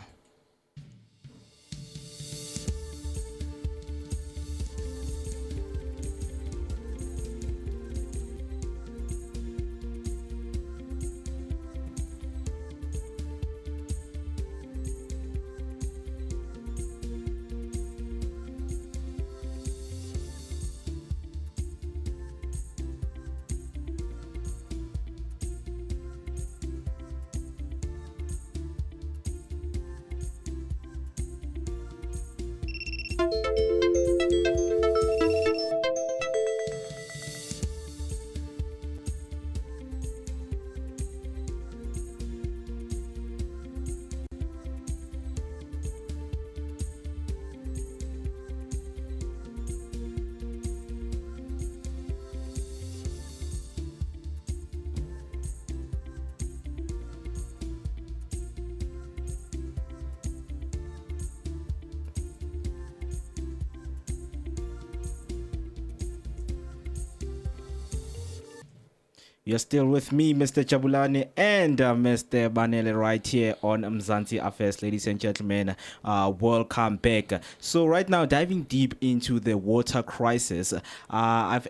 You're still with me, Mr. Jabulani, and Mr. Banele right here on Mzansi Affairs, ladies and gentlemen. Welcome back. So right now, diving deep into the water crisis, I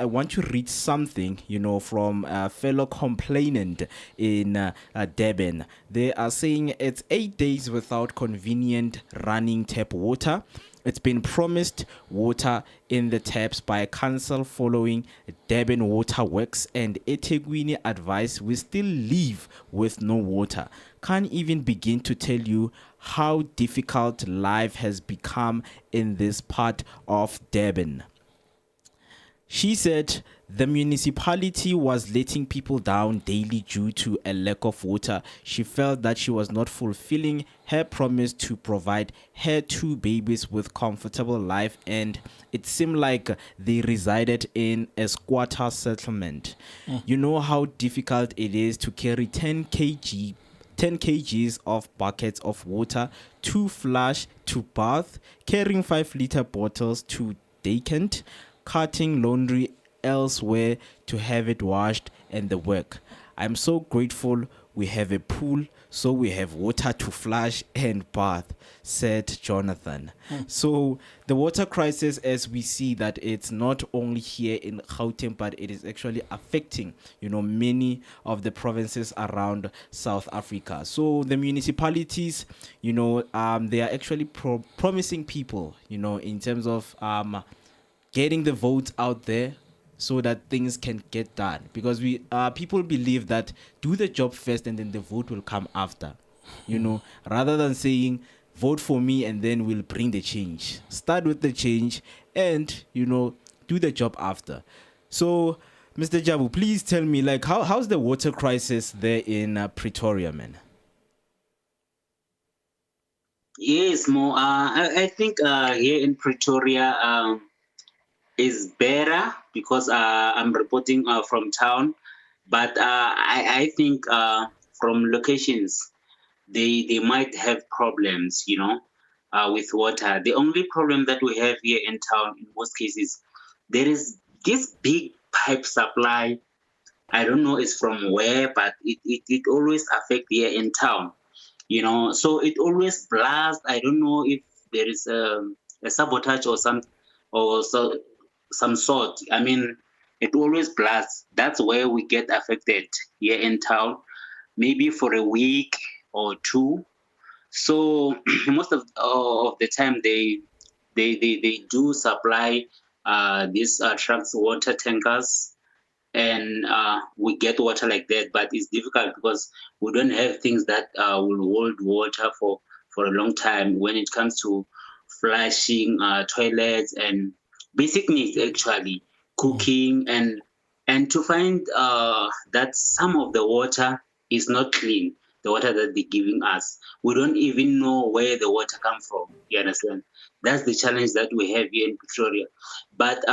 want to read something, you know, from a fellow complainant in Durban. They are saying it's 8 days without convenient running tap water. It's been promised water in the taps by council following Durban Water Works and eThekwini advice. We still live with no water. Can't even begin to tell you how difficult life has become in this part of Durban. She said the municipality was letting people down daily due to a lack of water. She felt that she was not fulfilling her promise to provide her 2 babies with comfortable life, and it seemed like they resided in a squatter settlement. You know how difficult it is to carry 10 kgs of buckets of water to flush, to bath, carrying 5-liter bottles to decant, cutting laundry elsewhere to have it washed, and the work. I'm so grateful we have a pool, so we have water to flush and bath, said Jonathan. So the water crisis, as we see that it's not only here in Gauteng, but it is actually affecting, many of the provinces around South Africa. So the municipalities, they are actually promising people, in terms of getting the votes out there so that things can get done, because people believe that do the job first and then the vote will come after, rather than saying vote for me and then we'll bring the change. Start with the change and do the job after. So Mr. Jabu, please tell me, like, how's the water crisis there in Pretoria, man? Yes, Mo. I think here in Pretoria is better because I'm reporting from town, but I think from locations they might have problems, with water. The only problem that we have here in town, in most cases, there is this big pipe supply. I don't know it's from where, but it always affects here in town, So it always blasts. I don't know if there is a sabotage or some sort. I mean, it always blasts. That's where we get affected here in town, maybe for a week or 2. So most of the time they do supply these trucks, water tankers, and we get water like that. But it's difficult because we don't have things that will hold water for a long time when it comes to flushing toilets and basic needs, actually cooking, and to find that some of the water is not clean, the water that they're giving us. We don't even know where the water comes from. You understand? That's the challenge that we have here in Pretoria. But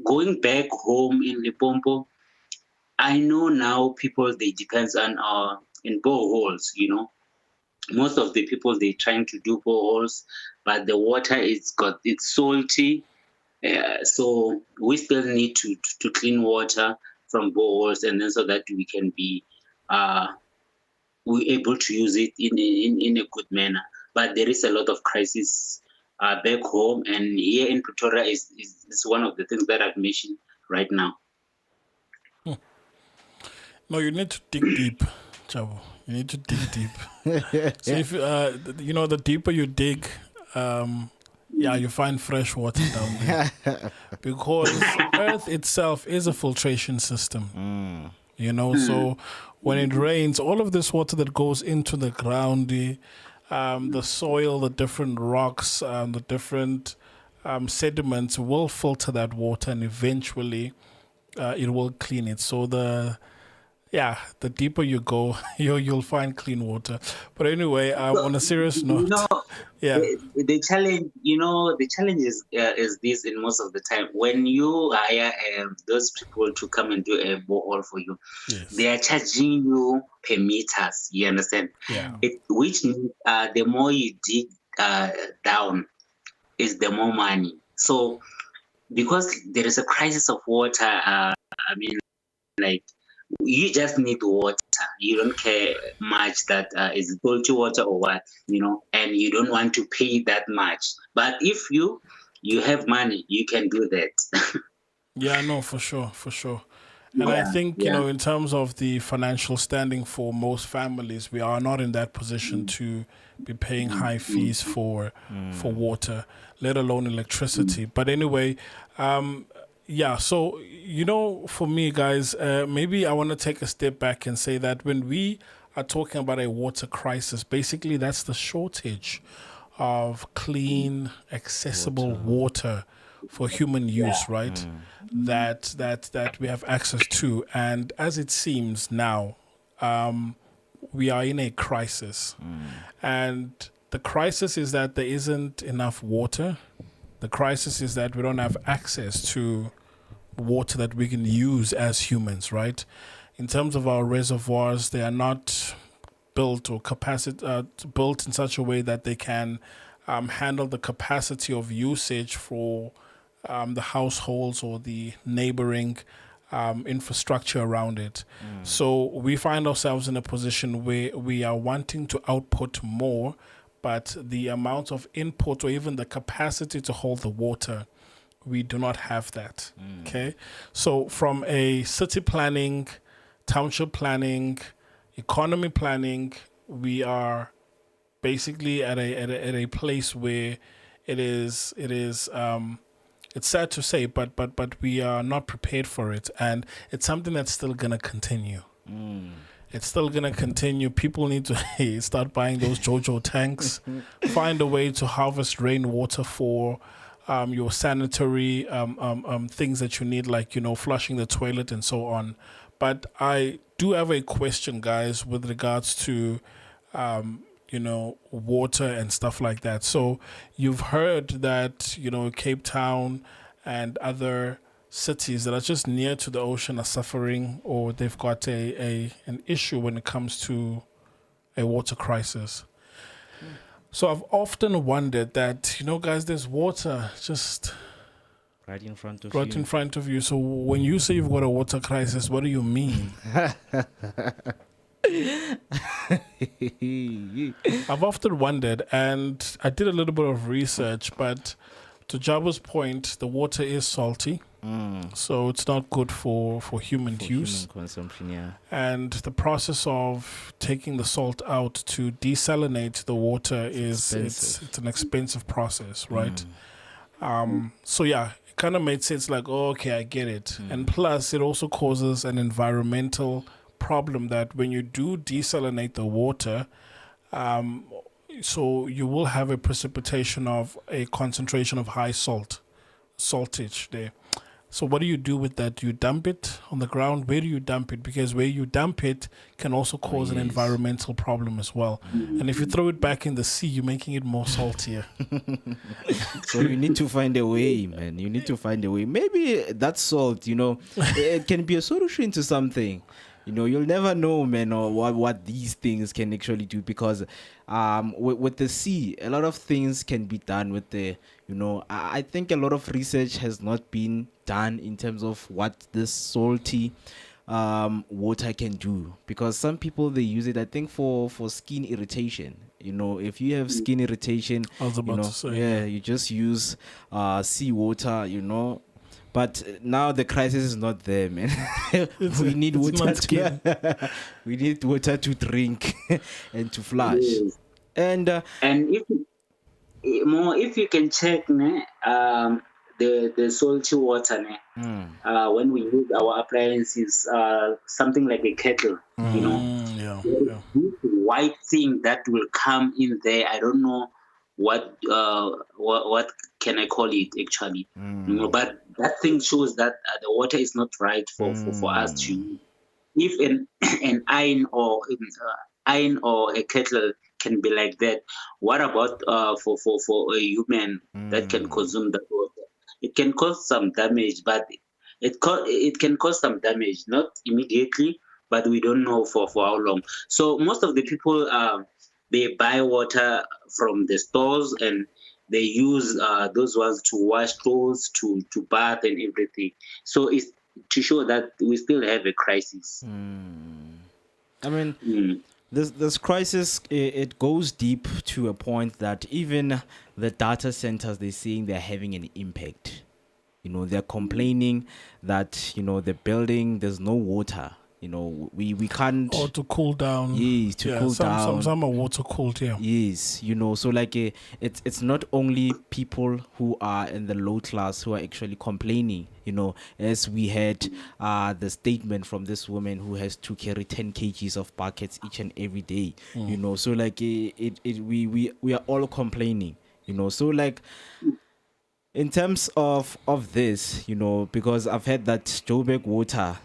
going back home in Limpopo, I know now people, they depend on in boreholes, Most of the people, they're trying to do boreholes, but the water it's salty. So we still need to clean water from boreholes, and then so that we can be we able to use it in a good manner. But there is a lot of crisis back home, and here in Pretoria is one of the things that I've mentioned right now. No, you need to dig deep, Jabu. You need to dig deep. So if the deeper you dig, you find fresh water down there, because Earth itself is a filtration system. So when it rains, all of this water that goes into the ground, the soil, the different rocks, the different sediments will filter that water, and eventually it will clean it. So the deeper you go, you'll find clean water. But anyway, on a serious note, the challenge is this. In most of the time, when you hire those people to come and do a borehole for you, yes, they are charging you per meters. You understand? Yeah. Which means the more you dig down, is the more money. So because there is a crisis of water, you just need water. You don't care much that is salty water or what, and you don't want to pay that much. But if you have money, you can do that. Yeah, no, for sure. And I think, in terms of the financial standing for most families, we are not in that position to be paying high fees for water, let alone electricity. But anyway, so, for me, guys, maybe I want to take a step back and say that when we are talking about a water crisis, basically that's the shortage of clean, accessible water for human use, right? That we have access to, and as it seems now, we are in a crisis, and the crisis is that there isn't enough water. The crisis is that we don't have access to water that we can use as humans, right? In terms of our reservoirs, they are not built or built in such a way that they can handle the capacity of usage for the households or the neighboring infrastructure around it. So we find ourselves in a position where we are wanting to output more, but the amount of input or even the capacity to hold the water, we do not have that. Okay, so from a city planning, township planning, economy planning, we are basically at a place where it's sad to say, but we are not prepared for it, and it's something that's still gonna continue. It's still gonna continue. People need to start buying those JoJo tanks, find a way to harvest rainwater for your sanitary things that you need, like flushing the toilet and so on. But I do have a question, guys, with regards to water and stuff like that. So you've heard that Cape Town and other cities that are just near to the ocean are suffering, or they've got an issue when it comes to a water crisis. So I've often wondered that, guys, there's water just right in front of in front of you. So when you say you've got a water crisis, what do you mean? I've often wondered, and I did a little bit of research, but to Jabu's point, the water is salty. So it's not good for human use. Human consumption, yeah. And the process of taking the salt out to desalinate the water it's an expensive process, right? So yeah, it kind of made sense, like, oh, okay, I get it. And plus, it also causes an environmental problem that when you do desalinate the water, so you will have a precipitation of a concentration of high saltage there. So what do you do with that? Do you dump it on the ground? Where do you dump it? Because where you dump it can also cause an environmental problem as well. And if you throw it back in the sea, you're making it more saltier. So you need to find a way, man. You need to find a way. Maybe that salt, it can be a solution to something. You'll never know, man, or what these things can actually do, because with the sea, a lot of things can be done with the, I think a lot of research has not been done in terms of what this salty water can do, because some people, they use it, I think, for skin irritation. If you have skin irritation, I was about to say, you just use sea water, But now the crisis is not there, man. We need water. We need water to drink and to flush. Yes. And if you can check, the salty water, when we use our appliances, something like a kettle, this white thing that will come in there. I don't know what can I call it actually, but that thing shows that the water is not right for us to use. If an iron or a kettle can be like that, what about for a human that can consume that water? It can cause some damage, but it can cause some damage, not immediately, but we don't know for how long. So most of the people they buy water from the stores, and they use those ones to wash clothes, to bath and everything. So it's to show that we still have a crisis. I mean, this crisis, it goes deep to a point that even the data centers, they're saying they're having an impact. They're complaining that, the building, there's no water. We can't. Or to cool down. Yes, to cool down. Some are water cooled, yeah. Yes, so like it's not only people who are in the low class who are actually complaining. As we had the statement from this woman who has to carry 10 kgs of buckets each and every day. So like we are all complaining. So like in terms of this, because I've heard that Joburg Water,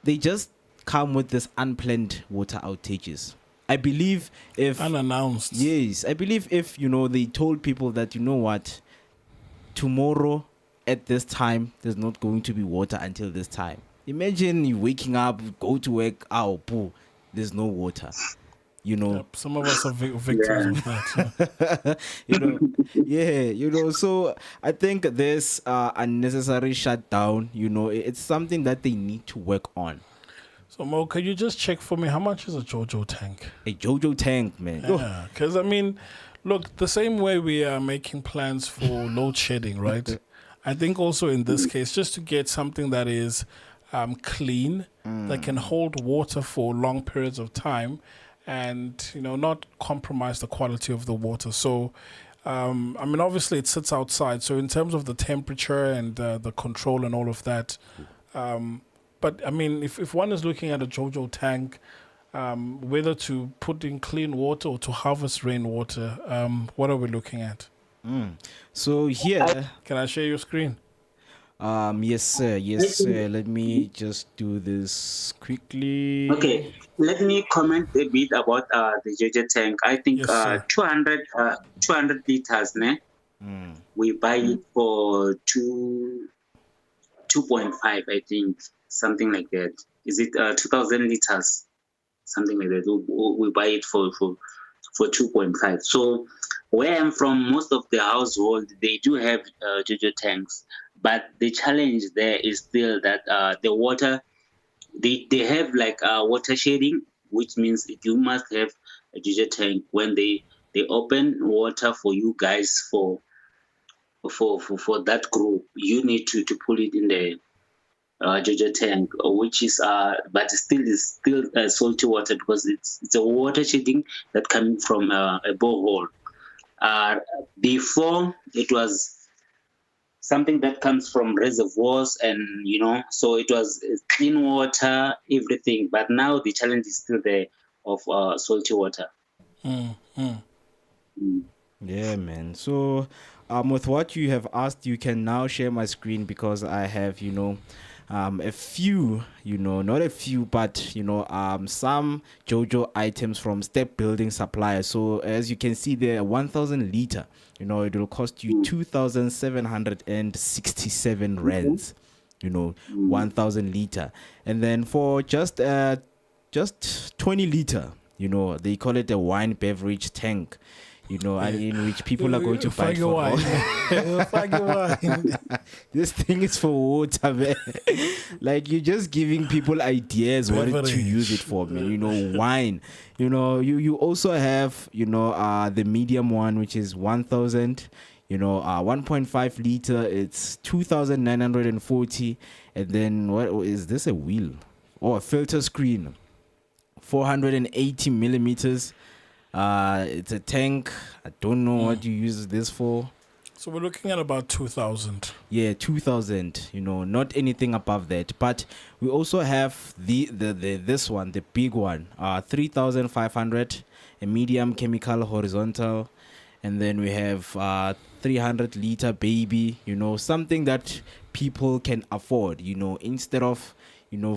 they just come with this unplanned water outages. I believe if Unannounced. yes, I believe if they told people that what, tomorrow at this time there's not going to be water until this time. Imagine you waking up, go to work, boo, there's no water. Yep, some of us are victims of that. So I think this unnecessary shutdown, it's something that they need to work on. So Mo, can you just check for me how much is a JoJo tank? A JoJo tank, man. Yeah, because look, the same way we are making plans for load shedding, right? I think also in this case, just to get something that is clean, that can hold water for long periods of time, and not compromise the quality of the water. So, obviously it sits outside. So in terms of the temperature and the control and all of that, but if one is looking at a JoJo tank, whether to put in clean water or to harvest rainwater, what are we looking at? So here, can I share your screen? Yes, sir. Yes, sir. Let me just do this quickly. Okay, let me comment a bit about the JoJo tank. I think Yes, 200 liters, ne? We buy it for 2.5, I think, something like that. Is it 2,000 liters? Something like that. We buy it for 2.5. So where I'm from, most of the household, they do have JoJo tanks. But the challenge there is still that the water, they have like water shedding, which means you must have a JoJo tank when they open water for you guys for that group. You need to put it in the JoJo tank, which is but still is still salty water because it's a water shedding that coming from a borehole. Before it was something that comes from reservoirs, and so it was clean water, everything. But now the challenge is still there of salty water. Yeah, man. So, with what you have asked, you can now share my screen because I have, a few, not a few, but some JoJo items from Step Building Suppliers. So as you can see there, 1,000 liter. It will cost you 2,767 rands. 1,000 liter, and then for just 20 liter, they call it a wine beverage tank. In which people are going to fight for wine. This thing is for water, man. Like, you're just giving people ideas what to use it for, man. Wine. You also have, the medium one, which is 1,000. 1.5 liter, it's 2,940. And then what is this? A wheel or a filter screen? 480 millimeters. It's a tank. I don't know what you use this for. So we're looking at about 2,000. Yeah, 2,000. Not anything above that. But we also have the this one, the big one, 3,500, a medium chemical horizontal, and then we have 300 liter baby. Something that people can afford. Instead of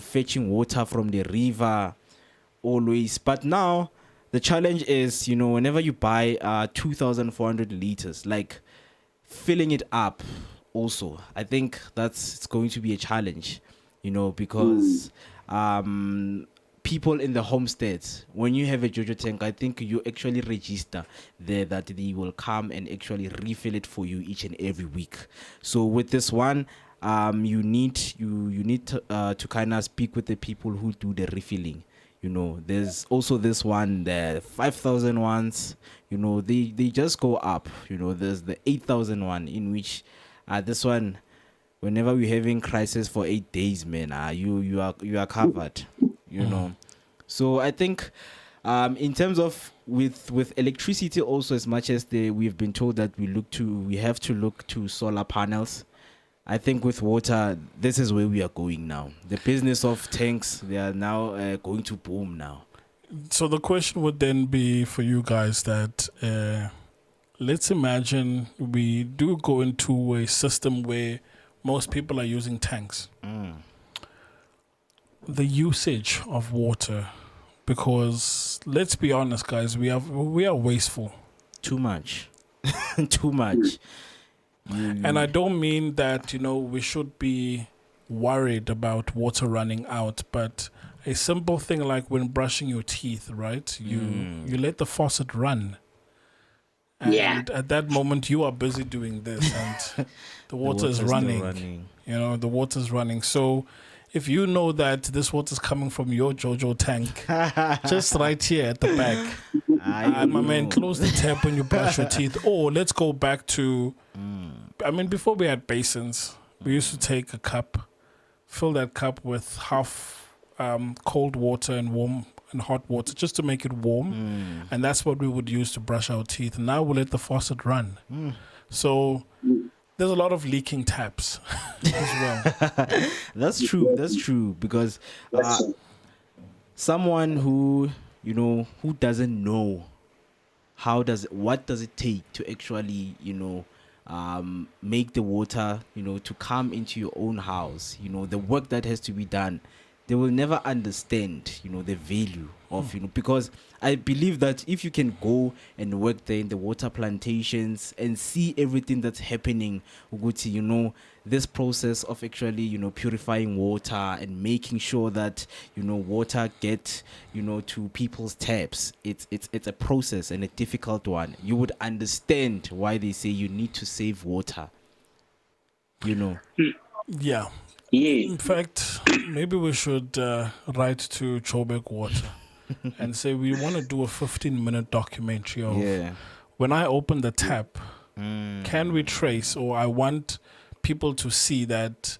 fetching water from the river always. But now the challenge is, whenever you buy 2,400 liters, like filling it up also, I think it's going to be a challenge, because people in the homesteads, when you have a JoJo tank, I think you actually register there that they will come and actually refill it for you each and every week. So with this one, you need to kind of speak with the people who do the refilling. There's also this one, the 5,000 ones, they just go up. There's the 8,000 one, in which this one, whenever we're having crisis for 8 days, man, you are covered, So I think in terms of with electricity also, as much as we've been told that we have to look to solar panels, I think with water, this is where we are going now. The business of tanks, they are now going to boom now. So the question would then be for you guys that let's imagine we do go into a system where most people are using tanks. The usage of water, because let's be honest, guys, we are wasteful. Too much. Too much. And I don't mean that, we should be worried about water running out, but a simple thing like when brushing your teeth, right? You let the faucet run. And at that moment, you are busy doing this, and the water is running. The water is running. So if you know that this water is coming from your JoJo tank, just right here at the back, my man, close the tap when you brush your teeth. Or let's go back to, before we had basins, we used to take a cup, fill that cup with half cold water and warm and hot water just to make it warm, and that's what we would use to brush our teeth. Now we'll let the faucet run. So there's a lot of leaking taps as well. That's true because someone who who doesn't know what does it take to actually make the water to come into your own house, the work that has to be done, they will never understand the value of because I believe that if you can go and work there in the water plantations and see everything that's happening, Uguti, this process of actually purifying water and making sure that water get to people's taps, it's a process and a difficult one. You would understand why they say you need to save water. Yeah. In fact, maybe we should write to Joburg Water and say we want to do a 15-minute documentary of when I open the tap, can we trace, or I want people to see that,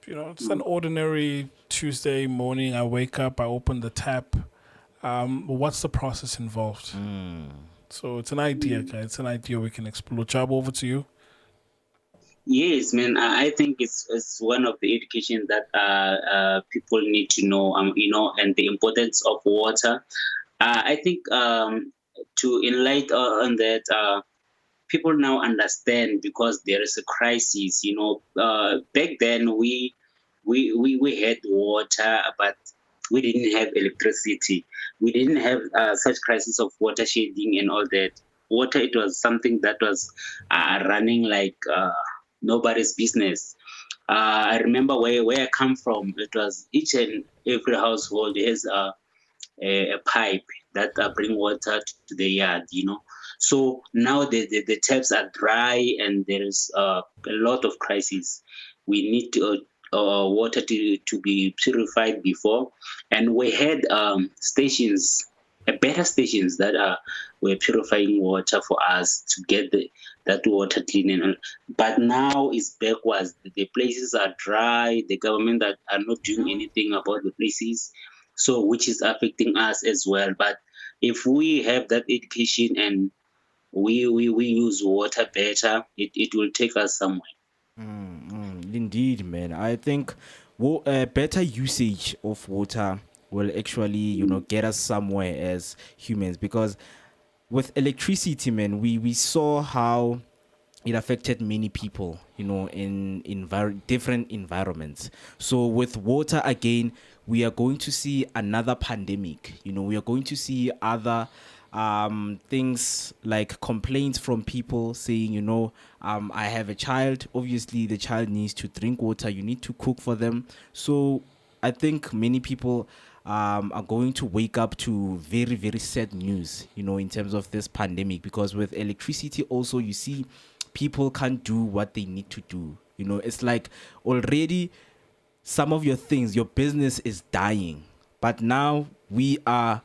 it's an ordinary Tuesday morning, I wake up, I open the tap, what's the process involved? So it's an idea, guys. It's an idea we can explore. Chab, over to you. Yes, man. I think it's one of the education that people need to know, and the importance of water. I think to enlighten on that, people now understand because there is a crisis. Back then we had water, but we didn't have electricity. We didn't have such crisis of water shedding and all that. Water, it was something that was running like nobody's business. I remember where I come from. It was each and every household has a pipe that bring water to the yard. So now the taps are dry and there is a lot of crisis. We need water to be purified before, and we had stations, better stations that were purifying water for us to get that water clean. But now it's backwards. The places are dry. The government are not doing anything about the places, so which is affecting us as well. But if we have that education and we use water better, it will take us somewhere. Indeed, man. I think better usage of water will actually, get us somewhere as humans, because with electricity, man, we saw how it affected many people, in different environments. So with water, again, we are going to see another pandemic. We are going to see other things like complaints from people saying, I have a child. Obviously, the child needs to drink water. You need to cook for them. So I think many people are going to wake up to very, very sad news, in terms of this pandemic, because with electricity also, you see, people can't do what they need to do. It's like already some of your things, your business is dying, but now we are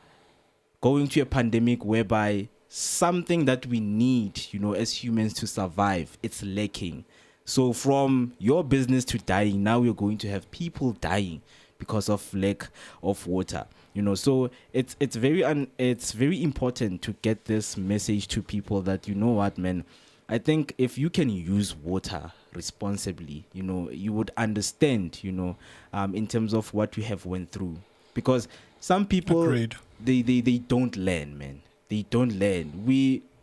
going to a pandemic whereby something that we need, as humans to survive, it's lacking. So from your business to dying, now we're going to have people dying because of lack of water. So it's very important to get this message to people that, what, man, I think if you can use water responsibly, you would understand, in terms of what you have went through. Because some people, they don't learn, man. They don't learn.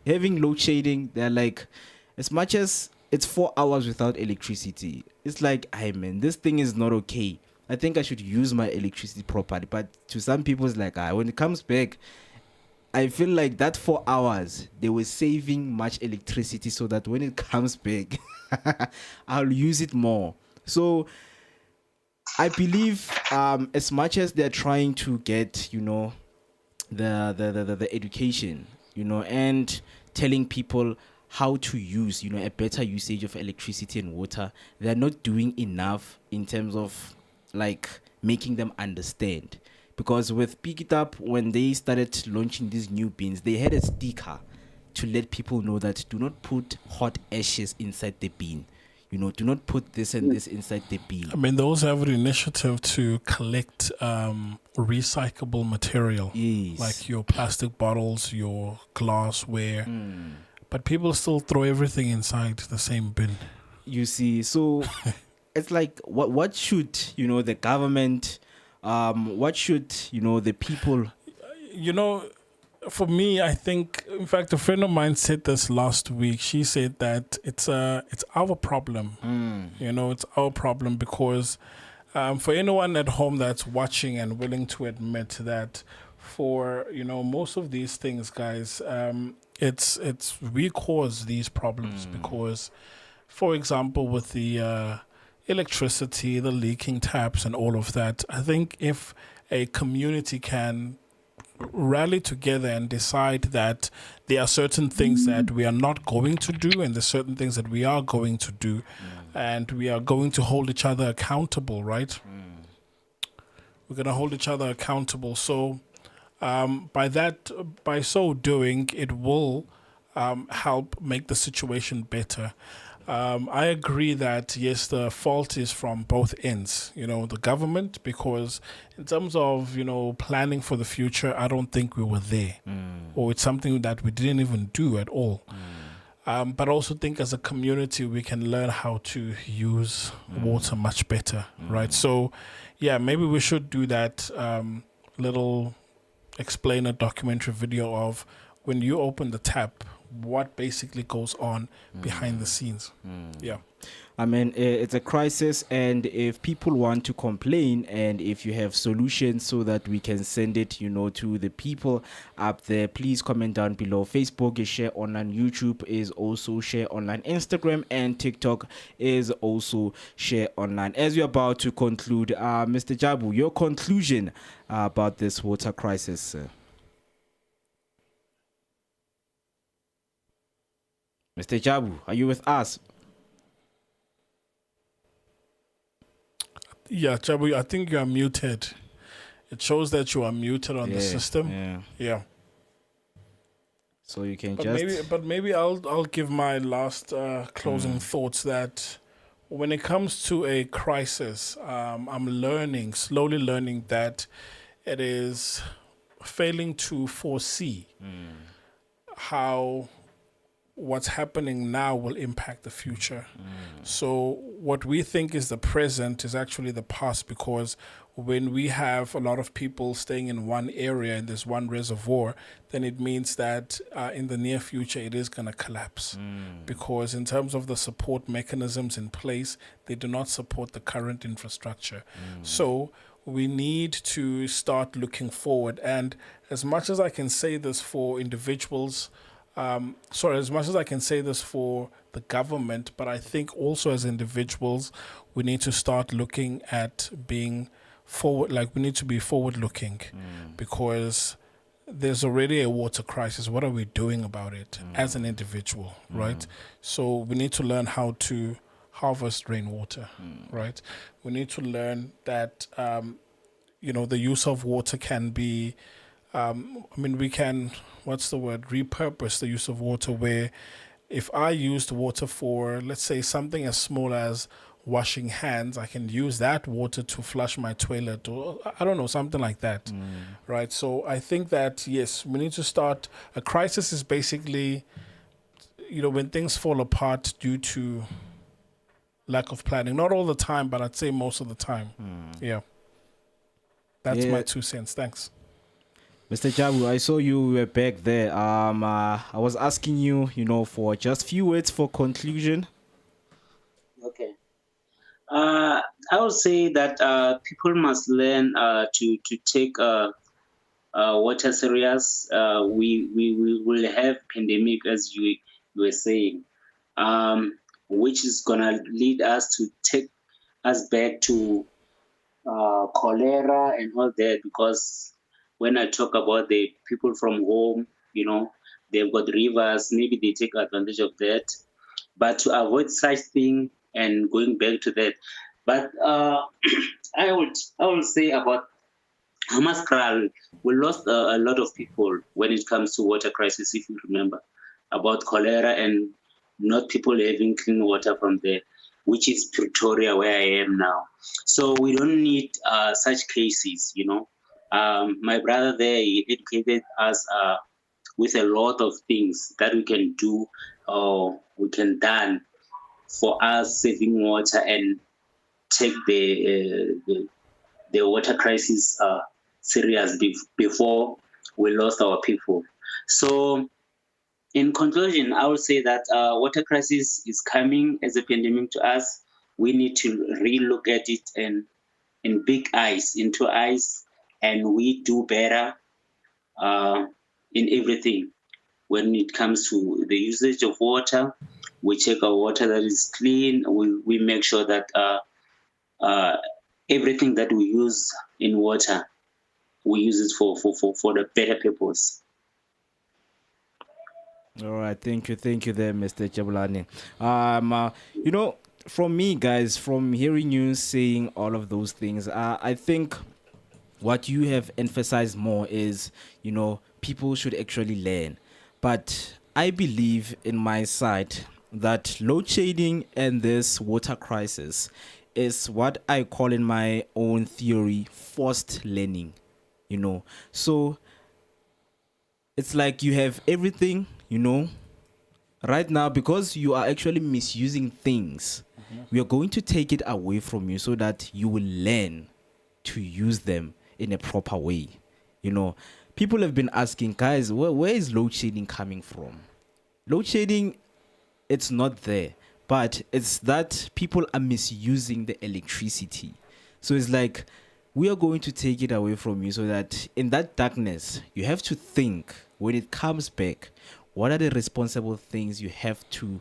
having load shading, they're like, as much as it's 4 hours without electricity, it's like, hey man, this thing is not okay. I think I should use my electricity properly. But to some people, it's like, when it comes back, I feel like that 4 hours, they were saving much electricity so that when it comes back, I'll use it more. So I believe as much as they're trying to get, the education, and telling people how to use, a better usage of electricity and water, they're not doing enough in terms of like making them understand. Because with Pick It Up, when they started launching these new bins, they had a sticker to let people know that do not put hot ashes inside the bin. Do not put this and this inside the bin. I mean, they also have an initiative to collect recyclable material, Yes. like your plastic bottles, your glassware. But people still throw everything inside the same bin. You see, so it's like, what should, the government, what should, the people... For me, I think, in fact, a friend of mine said this last week. She said that it's our problem. It's our problem because for anyone at home that's watching and willing to admit that for, most of these things, guys, it's we cause these problems because, for example, with the electricity, the leaking taps and all of that, I think if a community can rally together and decide that there are certain things that we are not going to do and there's certain things that we are going to do, and we are going to hold each other accountable, right? We're going to hold each other accountable. So by so doing, it will help make the situation better. I agree that, yes, the fault is from both ends, the government, because in terms of, planning for the future, I don't think we were there, or it's something that we didn't even do at all. But I also think as a community, we can learn how to use water much better, right? So, yeah, maybe we should do that little explainer documentary video of when you open the tap, what basically goes on behind the scenes. Yeah. I mean, it's a crisis, and if people want to complain and if you have solutions so that we can send it, to the people up there, please comment down below. Facebook is Share Online, YouTube is also Share Online, Instagram and TikTok is also Share Online. As we're about to conclude, Mr. Jabu, your conclusion about this water crisis. Mr. Jabu, are you with us? Yeah, Jabu, I think you are muted. It shows that you are muted on the system. Yeah. So you can maybe I'll give my last closing thoughts that when it comes to a crisis, I'm slowly learning that it is failing to foresee how what's happening now will impact the future. So what we think is the present is actually the past, because when we have a lot of people staying in one area and there's one reservoir, then it means that in the near future it is going to collapse, because in terms of the support mechanisms in place, they do not support the current infrastructure. So we need to start looking forward. And as much as I can say this for individuals, as much as I can say this for the government, but I think also as individuals, we need to start looking at being forward, like we need to be forward looking, because there's already a water crisis. What are we doing about it as an individual, right? So we need to learn how to harvest rainwater, right? We need to learn that, the use of water can be, we can, repurpose the use of water, where if I used water for, let's say, something as small as washing hands, I can use that water to flush my toilet, or I don't know, something like that, right? So I think that, yes, we need to start. A crisis is basically, when things fall apart due to lack of planning. Not all the time, but I'd say most of the time. Yeah. That's my 2 cents. Thanks. Mr. Jabu, I saw you were back there. I was asking you, for just few words for conclusion. Okay. I would say that people must learn to take water serious. We will have pandemic, as you were saying, which is gonna lead us to take us back to cholera and all that. Because when I talk about the people from home, they've got rivers. Maybe they take advantage of that, but to avoid such thing and going back to that. But I would say about Hamaskral, we lost a lot of people when it comes to water crisis. If you remember about cholera and not people having clean water from there, which is Pretoria where I am now. So we don't need such cases. My brother there, he educated us with a lot of things that we can do or we can done for us saving water and take the water crisis serious before we lost our people. So in conclusion, I would say that water crisis is coming as a pandemic to us. We need to relook at it and in big eyes, into eyes, and we do better in everything. When it comes to the usage of water, we check our water that is clean. We make sure that everything that we use in water, we use it for the better purpose. All right, thank you there, Mr. Jabulani. From me, guys, from hearing you saying all of those things, I think what you have emphasized more is, people should actually learn. But I believe in my side that load shedding and this water crisis is what I call in my own theory forced learning. So it's like you have everything, right now, because you are actually misusing things. We are going to take it away from you so that you will learn to use them in a proper way. People have been asking, guys, where is load shedding coming from? Load shedding, it's not there, but it's that people are misusing the electricity. So it's like we are going to take it away from you so that in that darkness, you have to think when it comes back, what are the responsible things you have to,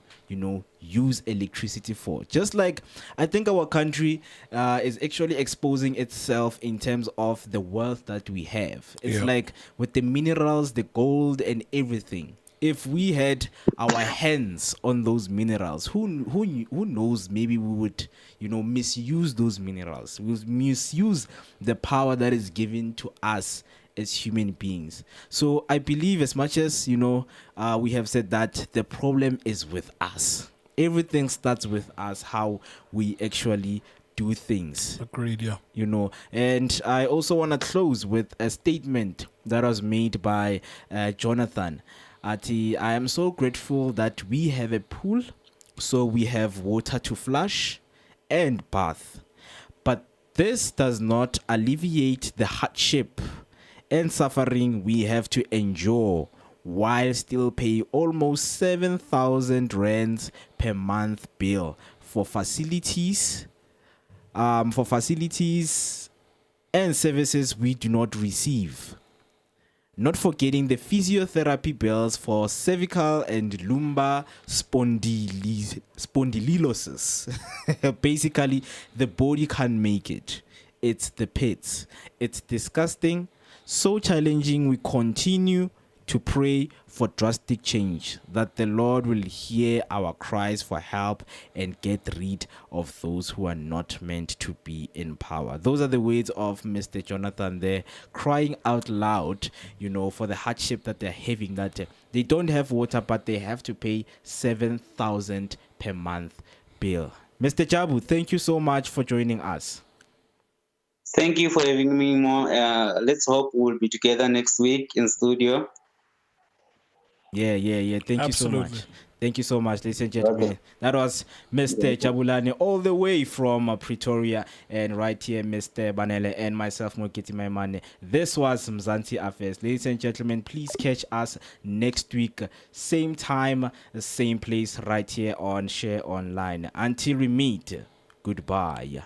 use electricity for? Just like I think our country is actually exposing itself in terms of the wealth that we have. It's like with the minerals, the gold and everything. If we had our hands on those minerals, who knows, maybe we would, misuse those minerals. We would misuse the power that is given to us as human beings. So I believe, as much as we have said that the problem is with us. Everything starts with us, how we actually do things. Agreed, yeah. And I also want to close with a statement that was made by Jonathan. I am so grateful that we have a pool, so we have water to flush and bath. But this does not alleviate the hardship and suffering we have to endure while still pay almost 7,000 rands per month bill for facilities and services we do not receive. Not forgetting the physiotherapy bills for cervical and lumbar spondylosis. Basically, the body can't make it. It's the pits. It's disgusting, so challenging. We continue to pray for drastic change, that the Lord will hear our cries for help and get rid of those who are not meant to be in power. Those are the words of Mr. Jonathan there, crying out loud, for the hardship that they're having, that they don't have water, but they have to pay 7,000 per month bill. Mr. Jabu, thank you so much for joining us. Thank you for having me more. Let's hope we'll be together next week in studio. Yeah. Thank Absolutely. you so much. Thank you so much, ladies and gentlemen. Okay. That was Mr. Jabulani, all the way from Pretoria, and right here, Mr. Banele, and myself, Moeketsi Maimane. This was Mzansi Affairs. Ladies and gentlemen, please catch us next week, same time, same place, right here on Share Online. Until we meet, goodbye.